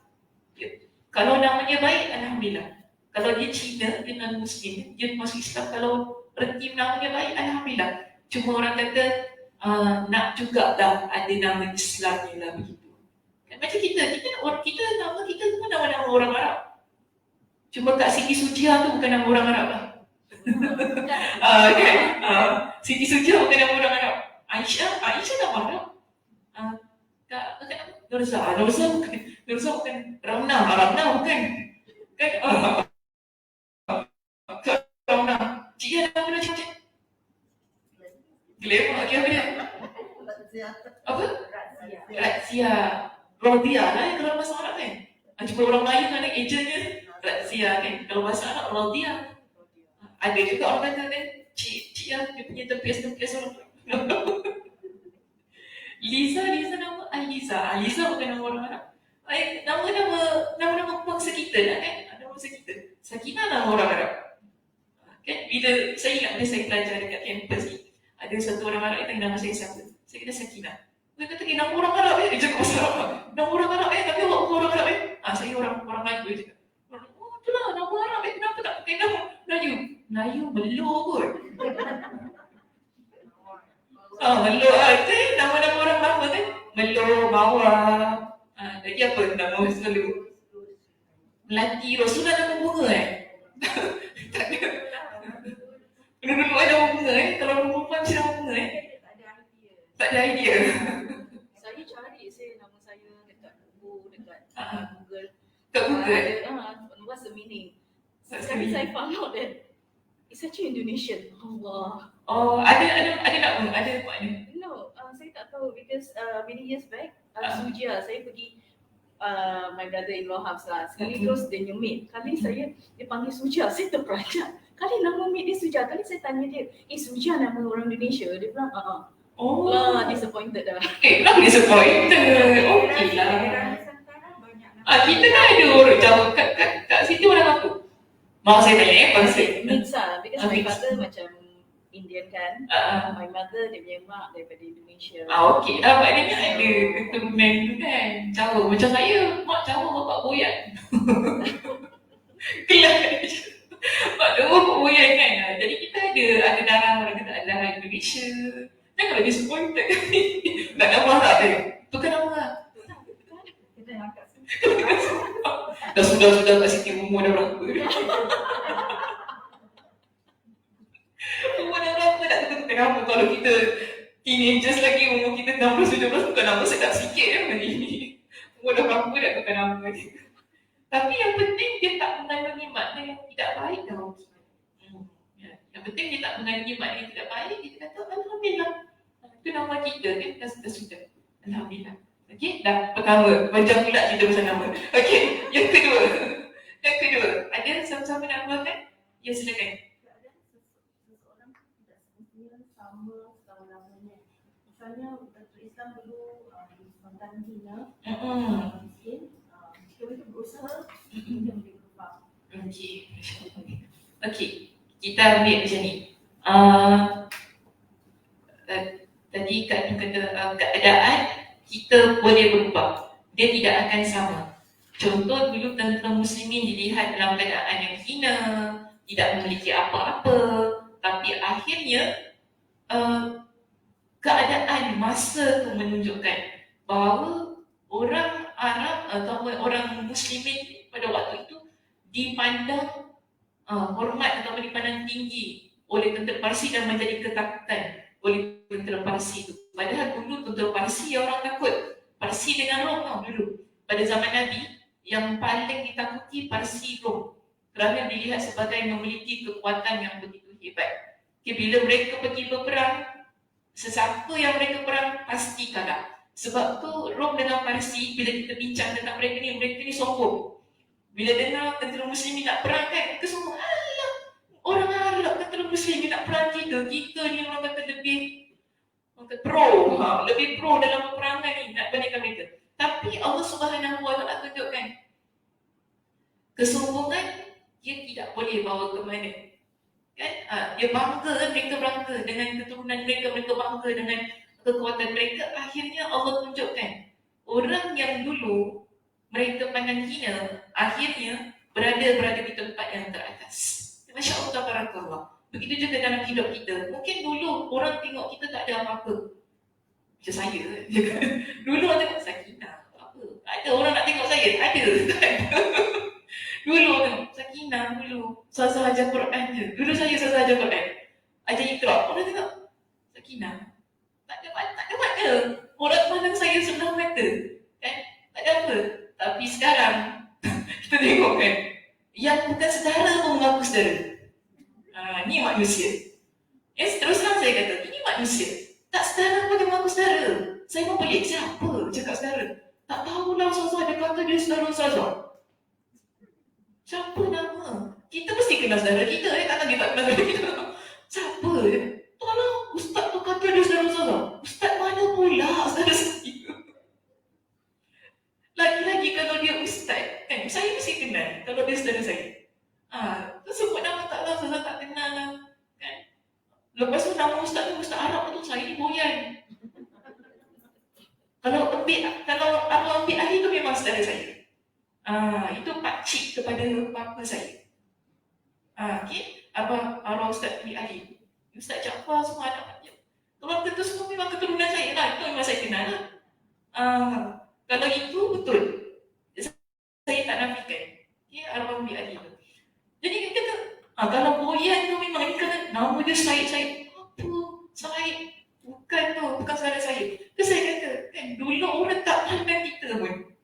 Kalau namanya baik, alhamdulillah. Kalau dia Cina, dia non-Muslim, dia masuk Islam. Kalau reti namanya baik, alhamdulillah. Cuma orang kata nak juga dah ada nama Islamnya lah begitu. Kan? Macam kita nama kita semua nama-nama orang Arab. Cuma Kak Siti Sujia tu bukan nama orang Arab lah. Kan? Siti Sujia bukan nama orang Arab. Aisyah nama Arab. Kak Nurza bukan Ramna bukan. Kan? Ramna. Cik dia nama dia macam Glamour lagi apa dia? Apa? Razia. Rodia lah yang kalau bahasa Arab kan. Cuma orang Melayu kan ada ejennya Razia kan. Kalau bahasa Arab Rodia. Ada juga orang kata kan Cik lah dia punya tempias orang. Liza nama Aliza bukan nama orang Arab. Nama-nama bangsa kita lah kan. Nama bangsa kita. Sakinah nama orang Arab. Kan bila saya ingat bila saya belajar dekat kampus ni, ada satu orang Arab yang tanya nama saya siapa. Saya kata Sakinah. Dia kata nama orang Arab dia cakap bahasa Arab. Nama orang Arab tapi awak bukan orang Arab saya orang Melayu dia cakap. Oh itulah nama Arab kenapa tak pakai nama Melayu Melo kot. Melo kan nama-nama orang lama kan. Melo, Mawar. Lagi apa nama selalu? Melati, Rasulullah nama bunga tak ada. Dulu ada bunga kalau perempuan mesti nama bunga tak ada idea. Saya cari nama saya dekat Google, dekat Google. Kat Google? What's the meaning? Sekali saya found out that it's actually Indonesian. Allah. Oh, ada nak ada makna? No, saya tak tahu because many years back, Sujia, saya pergi my brother-in-law house lah. Sekali terus dia nyemit. Kali saya dia panggil Sujia, saya terperanjat. Kali nama umi dia Sujia. Kali saya tanya dia, Sujia nama orang Indonesia. Dia bilang, Oh, disappointed dah. Kenapa disappointed? Okey lah. Kita kan ada orang Jawa kat situ orang apa? Mau saya tanya bangsa. Mix lah, because my father macam Indian kan. My mother dia punya mak daripada Indonesia. Okey lah, maknanya ada keturunan tu kan. Jawa macam saya, mak Jawa bapak boyan. Kelas. Mak Jawa bapak boyan kan. Jadi kita ada darah orang kata ada darah Indonesia. Janganlah disappointed. Tak nama Arab dia. Tukar nama lah. Kita yang angkat sini. Dah sudah kat Siti umur dah berapa? Umur dah berapa nak tukar nama kalau kita teenagers lagi, umur kita 16-17 bukan nama sedap sikit benda ni. Umur dah berapa dah tukar nama ni. Tapi yang penting dia tak mengandungi makna yang tidak baik dalam Islam. Ya. Yang penting dia tak mengandungi makna yang tidak baik, kita kata Alhamdulillah. Itu nama kita kan, dah sudah. Alhamdulillah. Okey, dah pertama, panjang pula kita pasal nama. Okey, yang kedua. Yang kedua, ada sama-sama nak buatkan? Ya, silakan. Seseorang tidak semestinya sama selama-lamanya. Misalnya Datuk Islam dulu disebabkan hina, miskin, jika mereka berusaha, kemudian mereka berubah. Okey, kita ambil macam ni. Tadi Kak Nim kata keadaan kita boleh berubah. Dia tidak akan sama. Contoh dulu tentera muslimin dilihat dalam keadaan yang hina, tidak memiliki apa-apa, tapi akhirnya keadaan masa itu menunjukkan bahawa orang Arab atau orang muslimin pada waktu itu dipandang hormat atau dipandang tinggi oleh tentera Parsi dan menjadi ketakutan oleh tentera Parsi itu. Padahal dulu tentera Parsi orang takut. Parsi dengan Rom tau dulu. Pada zaman Nabi, yang paling ditakuti Parsi Rom. Kerana dilihat sebagai memiliki kekuatan yang begitu hebat. Okay, bila mereka pergi berperang, sesiapa yang mereka perang pasti kalah. Sebab tu Rom dengan Parsi, bila kita bincang tentang mereka ni sombong. Bila dengar tentera muslimin nak perang kan, mereka semua, alah, orang Arab tentera muslimin nak perang kita ni orang kata lebih pro, lebih pro dalam peperangan ni nak bandingkan mereka. Tapi Allah Subhanahu Wa Taala tunjukkan kesombongan dia tidak boleh bawa ke mana. Kan? Dia bangga, mereka bangga dengan keturunan mereka bangga dengan kekuatan mereka. Akhirnya Allah tunjukkan orang yang dulu mereka pandang hina, akhirnya berada di tempat yang teratas. Masya Allah, tabarakallah. Begitu juga dalam hidup kita. Mungkin dulu orang tengok kita tak ada apa-apa. Macam saya. Dulu orang tengok Sakinah. Apa? Ada orang nak tengok saya? Ada. Dulu orang tengok Sakinah dulu. Ustazah ajar Quran je. Dulu saya ustazah ajar Quran. Ajar Iqra. Orang tengok Sakinah. Tak ada mana. Orang pandang saya senang mata. Kan? Tak ada apa. Tapi sekarang, kita tengok kan. Yang bukan saudara pun mengaku saudara. Ni manusia. Terus terang saya kata, ini manusia. Tak saudara pun dia mengaku saudara. Saya pun pelik, siapa cakap saudara? Tak tahulah Ustazah, dia kata dia saudara Ustazah. Siapa nama? Kita mesti kenal saudara kita, takkan dia tak kenal saudara kita. Siapa? Tolong, Ustaz tu kata dia saudara Ustazah. Ustaz mana pula saudara saya? Lagi-lagi kalau dia Ustaz, kan? Saya mesti kenal kalau dia saudara saya. Tu sebut nama tak lah, Ustazah tak kenal lah. Kan? Lepas tu nama Ustaz tu Ustaz Arab tu, saya ni boyan. Kalau Abang ambil ahli tu memang saudara saya. Itu pakcik kepada bapa saya. Okay? Abang Ustaz ambil ahli. Ustaz Jaafar semua anak dia. Kalau tentu semua memang keturunan saya lah. Itu memang saya kenal lah. Kalau itu betul. Saya tak nafikan. Okay? Abang ambil ahli tu. Jadi kita kata, kalau boyan tu memang ni kata nama dia Syed. Apa? Syed? Bukan saudara saya. Terus saya kata, kan dulu orang tak pandang kita pun.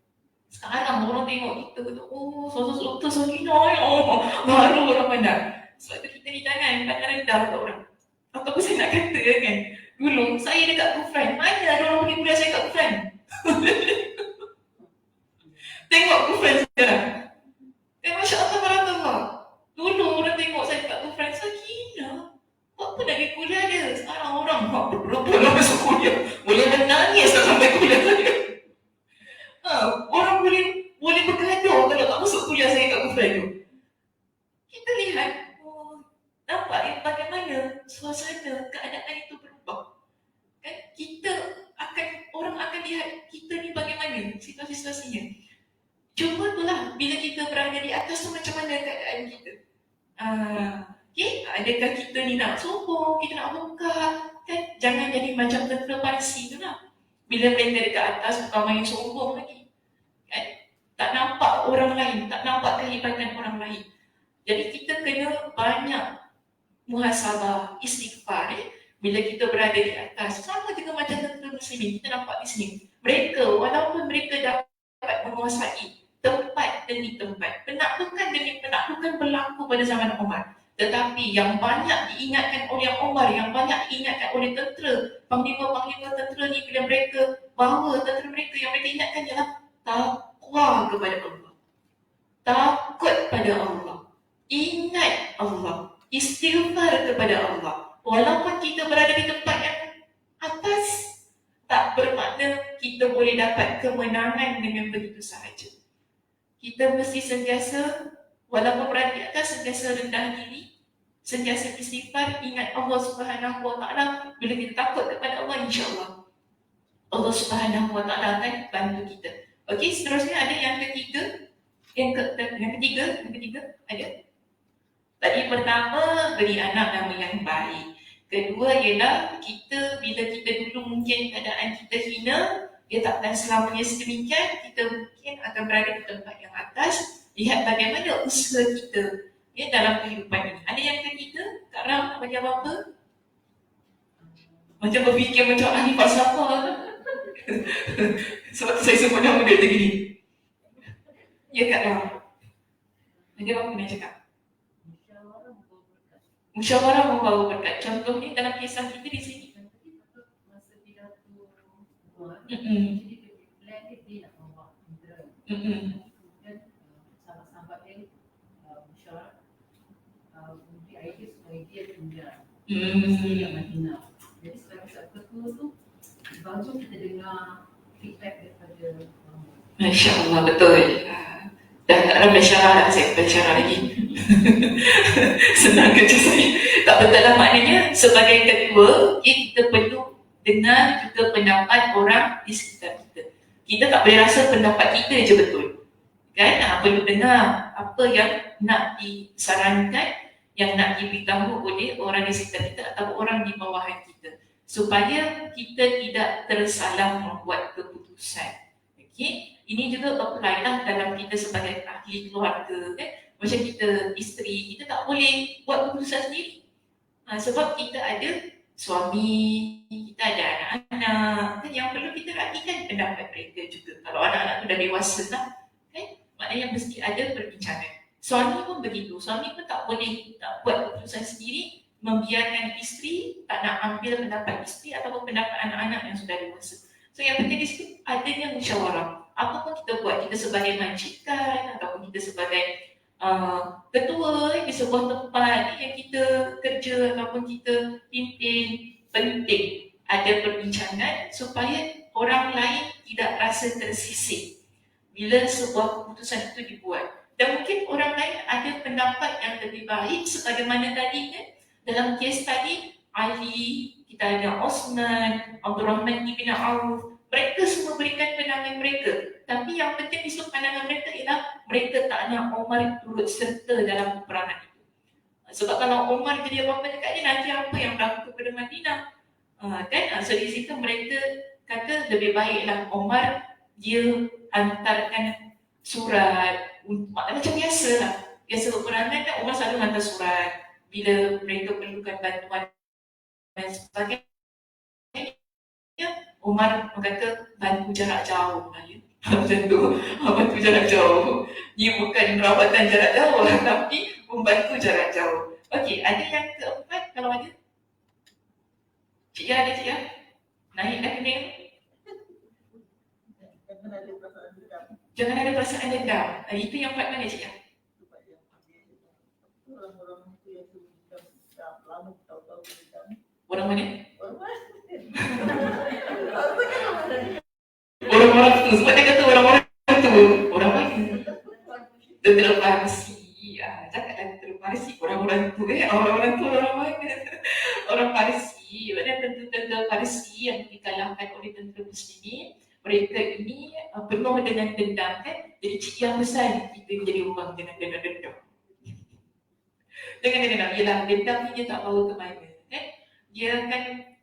Sekarang orang tengok kita kata, oh sosok Dr. Sakinah ya. Baru orang pandang. Sebab tu kita ni jangan pandang rendah kat orang. Ataupun saya nak kata kan, dulu saya dekat Kufran, mana ada orang pergi kuliah saya kat Kufran? Tengok Kufran sekarang. Masya Allah, barakallah. Dulu orang tengok saya kat Kufran, Sakinah. Apa nak pergi kuliah dia? Sekarang orang berapa lama masuk kuliah? Boleh menangis tak sampai kuliah dia. Orang boleh bergaduh kalau tak masuk kuliah saya kat Kufran tu. Kita lihat, nampak bagaimana suasana keadaan itu berubah. Kan? Orang akan lihat kita ni bagaimana situasi-situasinya. Cuma itulah, bila kita berada di atas tu macam mana keadaan kita. Okay? Adakah kita ni nak sombong, kita nak buka, kan? Jangan jadi macam tentera Parsi tu lah. Bila mereka dekat atas, bukan main sombong lagi. Kan? Tak nampak orang lain, tak nampak kehebatan orang lain. Jadi kita kena banyak muhasabah, istighfar. bila kita berada di atas. Sama juga macam tentera muslimin, kita nampak di sini. Mereka, walaupun mereka dapat menguasai tempat demi tempat, penaklukan demi penaklukan berlaku pada zaman Umar. Tetapi yang banyak diingatkan oleh Umar, yang banyak diingatkan oleh tentera, panglima-panglima tentera ni, bila mereka bawa tentera mereka, yang mereka ingatkan ialah takwa kepada Allah. Takut pada Allah. Ingat Allah. Istighfar kepada Allah. Walaupun kita berada di tempat yang atas, tak bermakna kita boleh dapat kemenangan dengan begitu sahaja. Kita mesti sentiasa, walaupun berada di atas, sentiasa rendah diri, sentiasa istighfar, ingat Allah Subhanahu Wa Taala. Bila kita takut kepada Allah, insya-Allah Allah Subhanahu Wa Taala akan bantu kita. Okey, seterusnya ada yang ketiga. Yang ketiga ada. Tadi pertama, beri anak nama yang baik. Kedua ialah bila kita dulu mungkin keadaan kita hina, dia takkan selamanya sedemikian, kita mungkin akan berada di tempat yang atas. Lihat bagaimana usaha kita dalam kehidupan ini. Ada yang ketiga, Kak Ram nak bagi apa? Macam berfikir macam ahli falsafah. Sebab saya sebut nama dia tadi ni. Ya Kak Ram. Nanti apa nak cakap? Musyawarah membawa berkat. Contohnya dalam kisah kita di sini. Masa pidato buat, Mm-mm. jadi plan dia nak bawa tentera. Mm-mm. Kemudian sahabat-sahabat dia musyawarah memberi idea supaya dia tinggal di Madinah. Jadi sebagai saat ketua tu, baru kita dengar feedback daripada Masya Allah, betul. Dah tak ada bersyarah, saya bersyarah lagi. Senang kerja saya. Tak betul lah, maknanya sebagai ketua, kita perlu dengar juga pendapat orang di sekitar kita. Kita tak boleh rasa pendapat kita je betul. Kan? Perlu dengar apa yang nak disarankan, yang nak diberitahu oleh orang di sekitar kita atau orang di bawahan kita. Supaya kita tidak tersalah membuat keputusan. Okay? Ini juga apply lah dalam kita sebagai ahli keluarga, kan? Macam kita isteri, kita tak boleh buat keputusan sendiri. Sebab kita ada suami, kita ada anak-anak, kan? Yang perlu kita perhatikan pendapat mereka juga. Kalau anak-anak tu dah dewasa lah, kan? Maknanya mesti ada perbincangan. Suami pun begitu, suami pun tak boleh buat keputusan sendiri, membiarkan isteri tak nak ambil pendapat isteri ataupun pendapat anak-anak yang sudah dewasa. So yang penting di situ adanya musyawarah. Apa pun kita buat, kita sebagai majikan ataupun kita sebagai ketua di sebuah tempat yang kita kerja ataupun kita pimpin, penting ada perbincangan supaya orang lain tidak rasa tersisih bila sebuah keputusan itu dibuat. Dan mungkin orang lain ada pendapat yang lebih baik sebagaimana tadi kan, dalam kes tadi Ali, kita ada Osman, Abdul Rahman bin Auf, mereka semua berikan pandangan mereka. Tapi yang penting di sudut pandangan mereka ialah mereka tak nak Umar turut serta dalam peperangan itu. Sebab kalau Umar jadi apa-apa dekat dia, nanti apa yang berlaku kepada Madinah? Kan? So di situ mereka kata lebih baiklah Umar dia hantarkan surat. Macam biasa lah. Biasa peperangan kan Umar selalu hantar surat bila mereka perlukan bantuan dan sebagainya. Umar berkata bantu jarak jauh lah ya. Macam tu, bantu jarak jauh. Dia bukan rawatan jarak jauh tapi membantu jarak jauh. Okey, ada yang keempat kalau ada? Cik Ya ada Cik Ya? Naik dah kening. Jangan ada perasaan dendam. Itu yang part mana Cik Ya? Orang mana? Orang-orang tu, sebab dia kata orang-orang tu. Orang mana? Tentera Parsi. Cakaplah tentera Parsi. Orang-orang tu orang-orang tu orang mana? Orang Parsi. Ada tentera Parsi yang dikalahkan oleh tentera Muslimin. Mereka ini penuh dengan dendam kan. Jadi cik yang besar kita menjadi orang dengan dendam. Dengan dendam. Yelah, dendam ni dia tak bawa ke mana kan.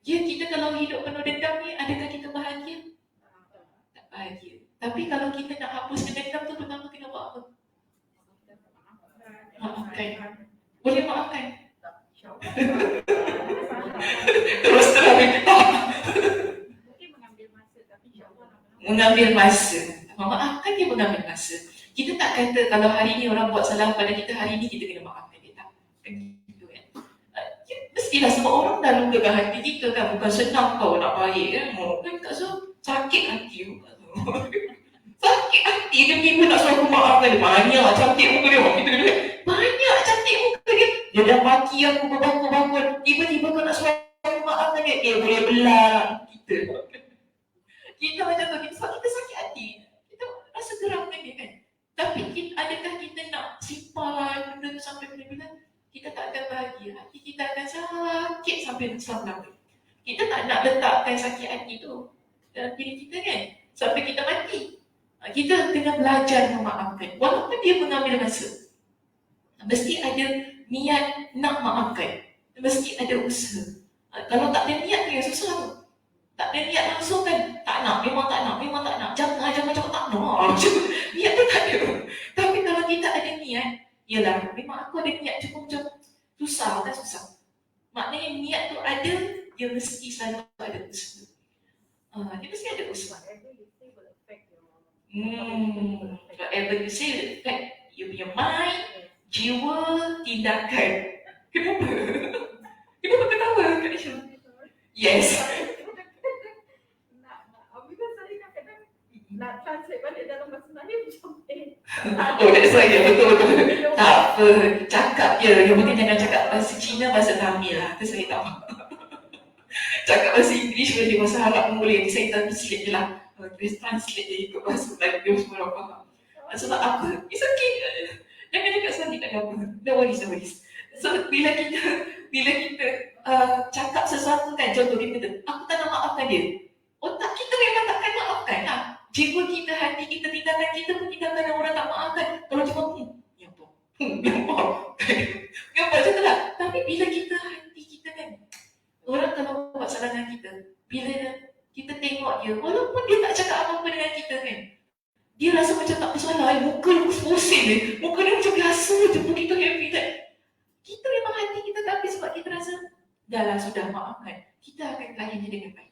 Kita kalau hidup penuh dendam ni, adakah kita bahagia? Tak bahagia. Tapi kalau kita nak hapus dendam tu, pertama kena buat apa? Maafkan. Boleh maafkan? Terus terang Mungkin mengambil masa tapi insyaAllah mengambil masa. Memaafkan dia mengambil masa. Kita tak kata kalau hari ni orang buat salah pada kita, hari ni kita kena maafkan dia. Tak. Kan gitu kan. Mestilah sebab orang dah lukakan hati kita kan. Bukan senang kau nak baik kan. Kan tak so sakit hati tu. Sakit hati dia tiba nak suruh aku maafkan dia. Banyak cantik muka dia. Kita kena banyak cantik muka dia. Dia dah maki aku berbangkul-bangkul. Tiba-tiba kau nak suruh aku maafkan dia. Dia boleh belah kita. Kita macam tu, sebab kita sakit hati. Kita rasa geram dengan dia kan. Tapi adakah kita nak simpan benda tu sampai bila-bila? Kita tak akan bahagia. Hati kita akan sakit sampai selama-lamanya. Kita tak nak letakkan sakit hati tu dalam diri kita kan. Sampai kita mati. Kita kena belajar memaafkan. Walaupun dia mengambil masa. Mesti ada niat nak maafkan. Mesti ada usaha. Kalau tak ada niat tu yang susah tu. Tak ada niat langsung kan. Tak nak, memang tak nak. Jangan cakap tak nak. Niat tu tak ada. Tapi kalau kita ada niat, yelah, memang aku ada niat cuma macam susah kan susah. Maknanya niat tu ada, dia mesti selalu ada usaha. Dia mesti ada usaha. Whatever you say will affect you punya mind, jiwa, tindakan. Kenapa? Kenapa ketawa Kak Isha? Yes. nak translate balik dalam bahasa Melayu macam Oh, that's why, betul. Tak apa, cakap je. Yang penting jangan cakap bahasa Cina, bahasa Tamil lah. Itu saya tak faham. Cakap bahasa Inggeris boleh, bahasa Arab pun boleh. Saya translate je lah. Translate je ikut bahasa Melayu, dia semua orang faham. Sebab apa? It's okay. Jangan cakap sekali tak ada apa. No worries. So, bila kita cakap sesuatu kan, contoh kita kata, aku tak nak maafkan dia. Otak kita memang takkan maafkan lah. Jiwa kita, hati kita, tindakan kita pun tindakan yang orang tak maafkan. Kalau cuma, Gambar macam tu lah. Tapi bila kita, hati kita kan, orang kalau buat salah dengan kita, bila kita tengok dia, walaupun dia tak cakap apa-apa dengan kita kan, dia rasa macam tak bersalah, muka dia pusing dia. Muka dia macam biasa je, begitu happy kan. Kita memang hati kita tapi sebab kita rasa, dah lah sudah maafkan. Kita akan layan dia dengan baik.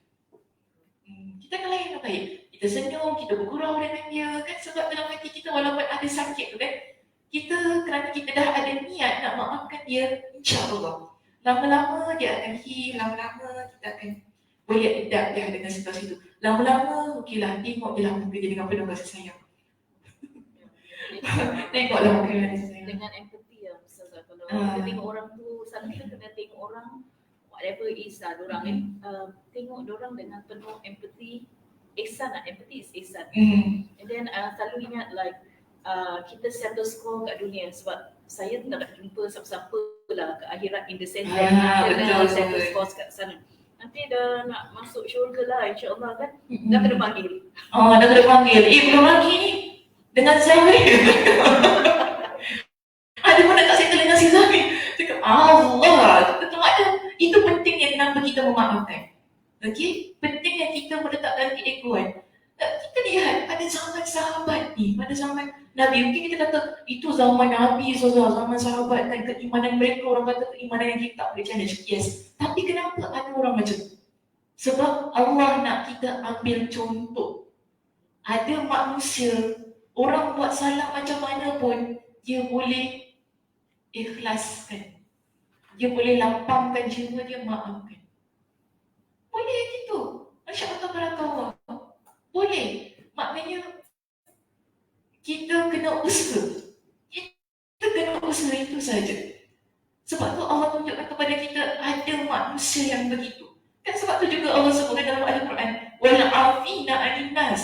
Kita akan layan dengan baik. Kita senyum, kita bergurau dengan dia kan. Sebab dalam hati kita walaupun ada sakit tu kan, kita kerana kita dah ada niat nak maafkan dia, insya-Allah lama-lama dia akan heal, lama-lama kita akan boleh adapt dia dengan situasi tu. Lama-lama okeylah, tengok je lah muka dia dengan penuh kasih sayang. Tengoklah muka dia dengan kasih sayang. dengan empathy lah Ustazah. Kalau kita tengok orang tu, selalu kita kena tengok orang whatever it is lah dorang tengok dorang dengan penuh empathy. Ihsan lah, empathy is ihsan. And then selalu ingat like kita settle score kat dunia sebab saya tak nak jumpa siapa-siapa lah ke akhirat in the sense that kita settle score kat sana. Nanti dah nak masuk syurga lah insya-Allah kan. Dah kena panggil. Dah kena panggil. Belum lagi ni dengan Zahir. Ada pun nak settle dengan si Zahir. Cakap Allah. Itu pentingnya kenapa kita memaafkan. Okey, pentingnya kita meletakkan keegoan. Kita lihat pada zaman sahabat ni, pada zaman Nabi, mungkin kita kata itu zaman Nabi, zaman sahabat kan, keimanan mereka, orang kata keimanan yang kita tak boleh challenge. Yes, tapi kenapa ada orang macam tu? Sebab Allah nak kita ambil contoh. Ada manusia, orang buat salah macam mana pun, dia boleh ikhlaskan. Dia boleh lapangkan jiwa dia, maafkan. Boleh gitu. Masya Allah, barakallah. Boleh. Maknanya kita kena usaha. Kita kena usaha itu saja. Sebab tu Allah tunjukkan kepada kita ada manusia yang begitu. Kan sebab tu juga Allah sebutkan dalam Al-Quran, wal'afina 'anil nas.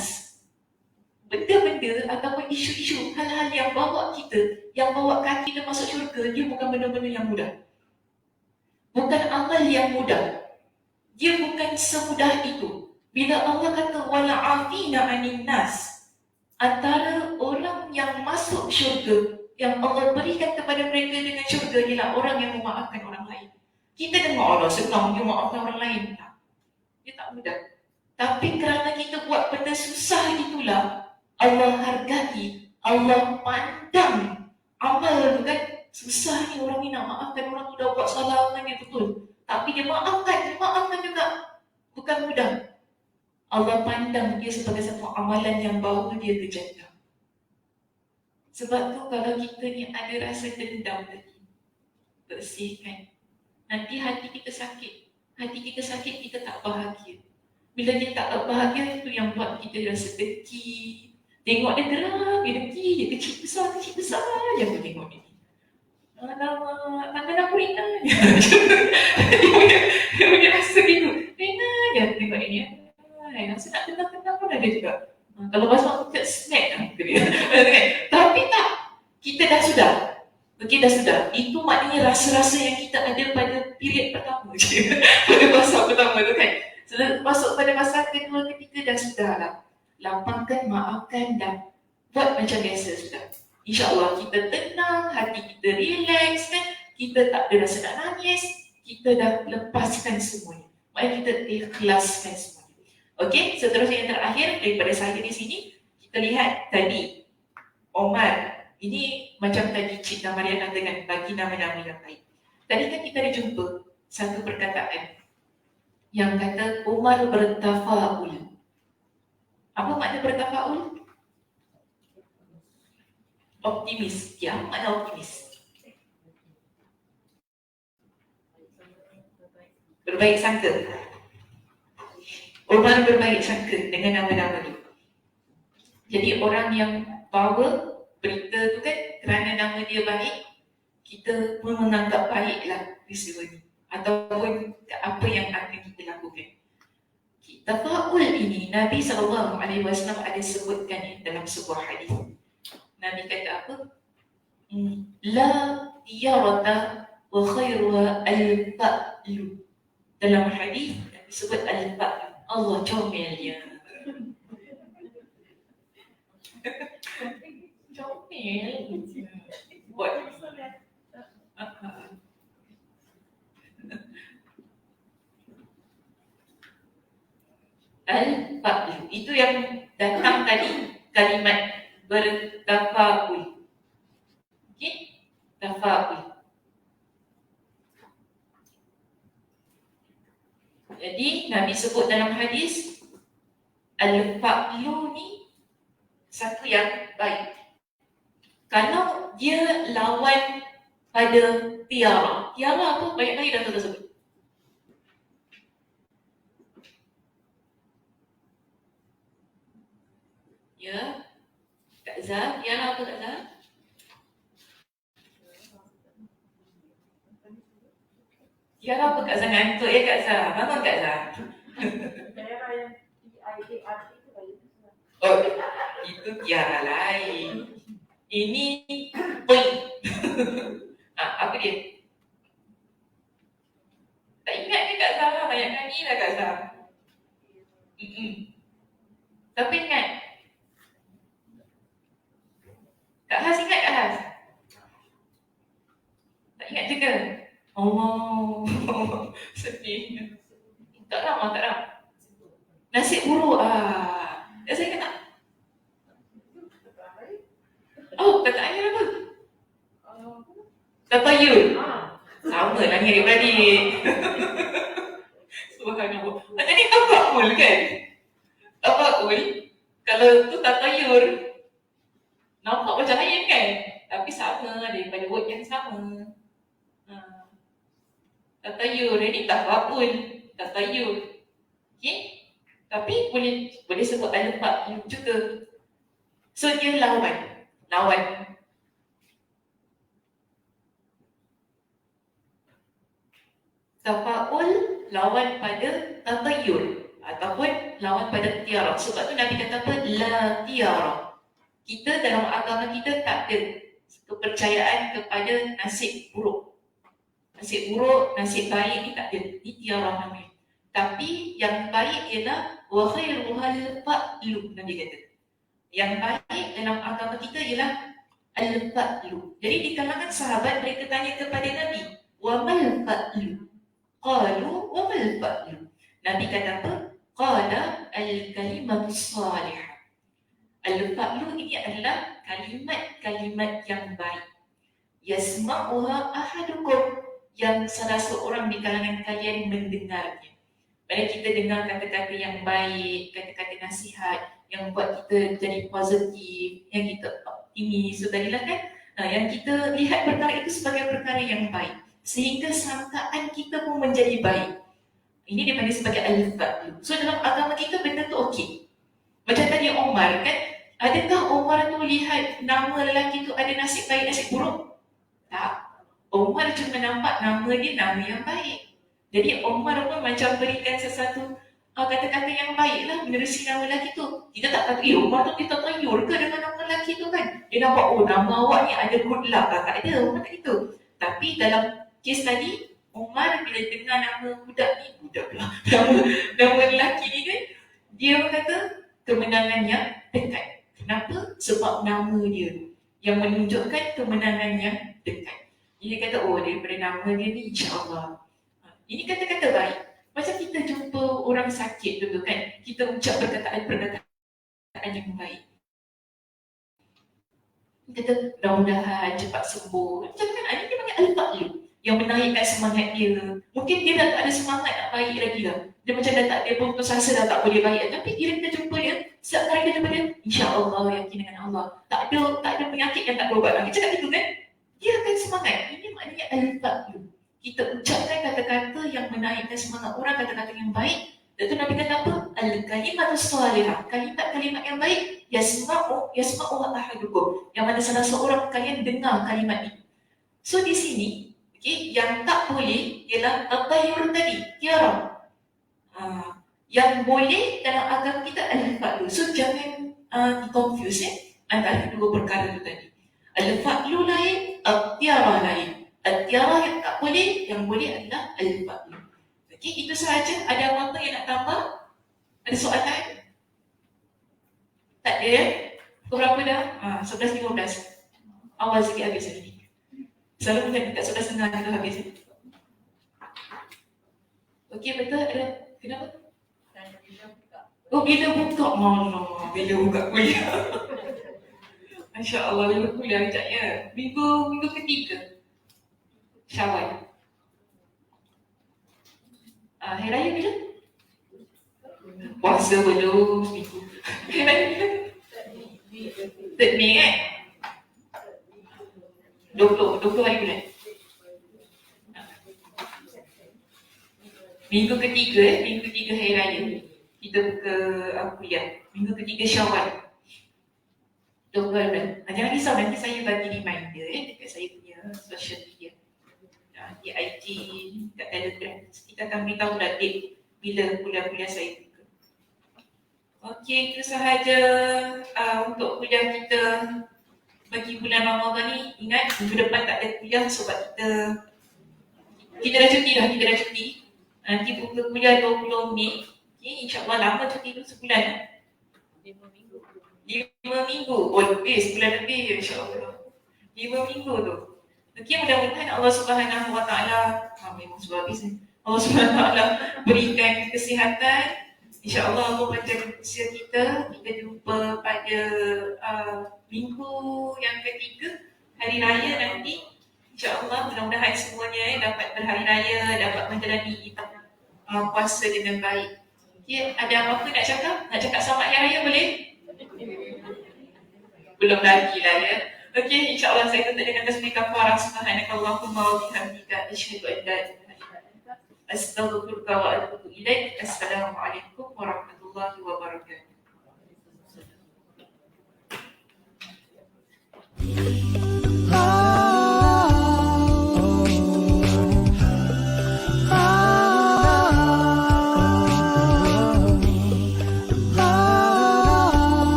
Benda-benda ataupun isu-isu, hal-hal yang bawa kita, yang bawa kaki kita masuk syurga, dia bukan benda-benda yang mudah. Bukan amal yang mudah. Dia bukan semudah itu. Bila Allah kata wal'afina 'anil nas, antara orang yang masuk syurga, yang Allah berikan kepada mereka dengan syurga ialah orang yang memaafkan orang lain. Kita dengar Allah senang dia maafkan orang lain. Dia tak mudah. Tapi kerana kita buat benda susah itulah Allah hargai, Allah pandang amal tu kan. Susah ni orang ni nak maafkan orang tu dah buat salah kan dia betul. Tak Tapi dia maafkan juga. Bukan mudah. Allah pandang dia sebagai satu amalan yang baru dia kerjakan. Sebab tu kalau kita ni ada rasa dendam tadi, bersihkan. Nanti hati kita sakit. Hati kita sakit, kita tak bahagia. Bila dia tak bahagia, itu yang buat kita rasa dengki. Tengok dia gerak, dia dengki, dia kecil besar je aku tengok dia. Alamak, tangan aku ringan. Dia punya rasa gitu. Ringan je aku tengok ini. Rasa nak kenal pun ada juga. Kalau bahasa aku kat snack lah. Tapi tak, kita dah sudah. Itu maknanya rasa-rasa yang kita ada pada period pertama. Pada masa pertama tu kan. Setelah masuk pada masa kedua, ketiga dah sudah lah. Lapangkan, maafkan dan buat macam biasa sudah. InsyaAllah kita tenang, hati kita relax kan. Kita tak ada rasa nak nangis. Kita dah lepaskan semuanya. Maknanya kita ikhlaskan semuanya. Okey, seterusnya yang terakhir daripada saya di sini, kita lihat tadi Omar. Ini macam tadi Cik Maria katakan, bagi nama-nama yang baik. Tadi kan kita ada jumpa satu perkataan yang kata Umar bertafaul. Apa makna bertafaul? Optimis. Ya, makna optimis. Berbaik sangka. Umar berbaik sangka dengan nama-nama ini. Jadi orang yang bawa berita tu kan, kerana nama dia baik, kita pun menganggap baiklah peristiwa ni. Ataupun apa yang akan kita lakukan. Tafaul ini Nabi SAW ada sebutkan dalam sebuah hadis. Nabi kata apa? La tiyarata wa khairuha al-fa'lu. Dalam hadis Nabi sebut al-fa'lu. Allah comelnya. Comel. Buat. Al-fa'lu. Itu yang datang tadi kalimat bertafaul. Okey? Tafaul. Jadi Nabi sebut dalam hadis al-fa'lu ni satu yang baik. Kalau dia lawan pada tiara. Tiara apa? Banyak kali dah tersebut. Ya, Kak Zah, tiara apa Kak Zah? Tiara apa Kak Zah? Ngantuk ya Kak Zah? Bangun Kak Zah. Daerah yang TIAR itu baik. Oh, itu tiara lain. Ini point. Apa dia? Tak ingat ke Kak Zah? Banyak kali lah Kak Zah. Tapi ingat. Kak Has ingat Kak Has? Tak ingat juga? Oh, sedih. Tak lama. Nasi urut. Saya kata. Oh, kata ayah apa? Tatayul. Sama lah ni adik-beradik. Subhanallah. Jadi tafakul kan? Tafakul. Kalau tu tatayur, nampak macam lain kan? Tapi sama daripada word yang sama. Tatayur. Ini tafakul. Tatayur. Okay? Tapi boleh sebut al-fa'lu juga. So dia lawan. Tafaul lawan pada tatayur ataupun lawan pada tiara. Sebab tu Nabi kata apa? La tiara. Kita dalam agama kita tak ada kepercayaan kepada nasib buruk. Nasib buruk, nasib baik ni tak ada. Ni tiara namanya. Tapi yang baik ialah wa khairuhal fa'lu. Nabi kata. Yang baik dalam agama kita ialah al-fa'lu. Jadi di kalangan sahabat mereka tanya kepada Nabi, wa mal fa'lu? Qalu wa mal fa'lu? Nabi kata apa? Qala al-kalimatu salihah. Al-fa'lu ini adalah kalimat-kalimat yang baik. Yasma'uha ahadukum, yang salah seorang di kalangan kalian mendengarnya. Bila kita dengar kata-kata yang baik, kata-kata nasihat yang buat kita jadi positif, yang kita optimis, so tadilah kan, yang kita lihat perkara itu sebagai perkara yang baik, sehingga sangkaan kita pun menjadi baik. Ini dipanggil sebagai al-fa'lu. So dalam agama kita benda tu okey. Macam tadi Omar kan, adakah Omar tu lihat nama lelaki tu ada nasib baik, nasib buruk? Tak. Omar cuma nampak nama dia nama yang baik. Jadi Omar pun macam berikan sesuatu kata-kata yang baiklah menerusi nama lelaki tu. Kita tak kata, Omar tu dia tertayur ke dengan nama lelaki tu kan? Dia nampak, nama awak ni ada good luck lah. Tak ada, Omar tak gitu. Tapi dalam kes tadi, Omar bila dengar nama budak pula, nama lelaki ni kan, dia berkata kemenangannya dekat. Kenapa? Sebab nama dia yang menunjukkan kemenangannya dekat. Dia kata, daripada nama dia ni insya-Allah. Ini kata-kata baik. Macam kita jumpa orang sakit dulu kan, kita ucap perkataan yang baik. Kita mudah-mudahan cepat sembuh. Macam kan, ini dia panggil al-fa'lu, yang menaikkan semangat dia. Mungkin dia dah tak ada semangat nak baik lagi lah. Dia macam dah tak, dia putus asa dah tak boleh baik. Tapi bila kita jumpa dia, setiap kali kita jumpa dia, insya-Allah, yakin dengan Allah. Tak ada penyakit yang tak berubat lagi. Cakap gitu kan? Dia akan semangat. Ini maknanya al-fa'lu. Kita ucapkan kata-kata yang menaikkan semangat orang, kata-kata yang baik. Dan tu Nabi kata apa? Al-kalimatus salihah. Kalimat yang baik, yasma'u ahadukum. Yang mana salah seorang kalian dengar kalimat ini. So di sini, okay, yang tak boleh ialah tatayur tadi, tiara. Yang boleh dalam agama kita al-fa'lu. So jangan confuse antara dua perkara itu tadi. Al-fa'lu lain, tiara lain. Al-tiara yang tak boleh, yang boleh adalah al-fa'lu. Okey, itu sahaja. Ada apa-apa yang nak tambah? Ada soalan? Tak ada ya? Pukul berapa dah? 11.15. Awal sikit habis lagi. Selalu macam dekat 11.30 kita habis. Okey, betul? Ada? Kenapa? Bila buka? Mana? Bila buka kuliah? Masya Allah, bila kuliah sekejap ya. Minggu ketiga. Syawal. Hari Raya bila? Puasa belum seminggu. Hari Raya bila? 3rd Mei kan? 20 hari bulan. Minggu ketiga Hari Raya. Kita buka kuliah. Minggu ketiga Syawal. 20 hari bulan. Jangan risau, nanti saya bagi reminder dekat saya punya social media. Di IG, kat Telegram. Kita akan beritahu date bila kuliah-kuliah saya buka. Okey, itu sahaja untuk kuliah kita bagi bulan Ramadan ni. Ingat, minggu depan tak ada kuliah sebab kita dah cuti. Nanti buka kuliah 20 Mei. Okay, insyaAllah lama cuti tu sebulan. 5 minggu. 5 minggu. Sebulan lebih insyaAllah. 5 minggu tu. Okey, mudah-mudahan Allah Subhanahu Wa Taala, memang sudah habis ni. Allah Subhanahu Wa Taala berikan kesihatan. InsyaAllah Allah panjangkan usia kita. Kita jumpa pada minggu yang ketiga, Hari Raya nanti. InsyaAllah mudah-mudahan semuanya dapat berhari raya, dapat menjalani puasa dengan baik. Okay, ada apa-apa nak cakap? Nak cakap selamat Hari Raya boleh? Belum lagi lah ya. Okey, insya-Allah saya tutup dengan tasbih kafarah. Subhanakallahumma wa bihamdika asyhadu an la ilaha illa anta astaghfiruka wa atubu ilaik. Assalamualaikum warahmatullahi wabarakatuh.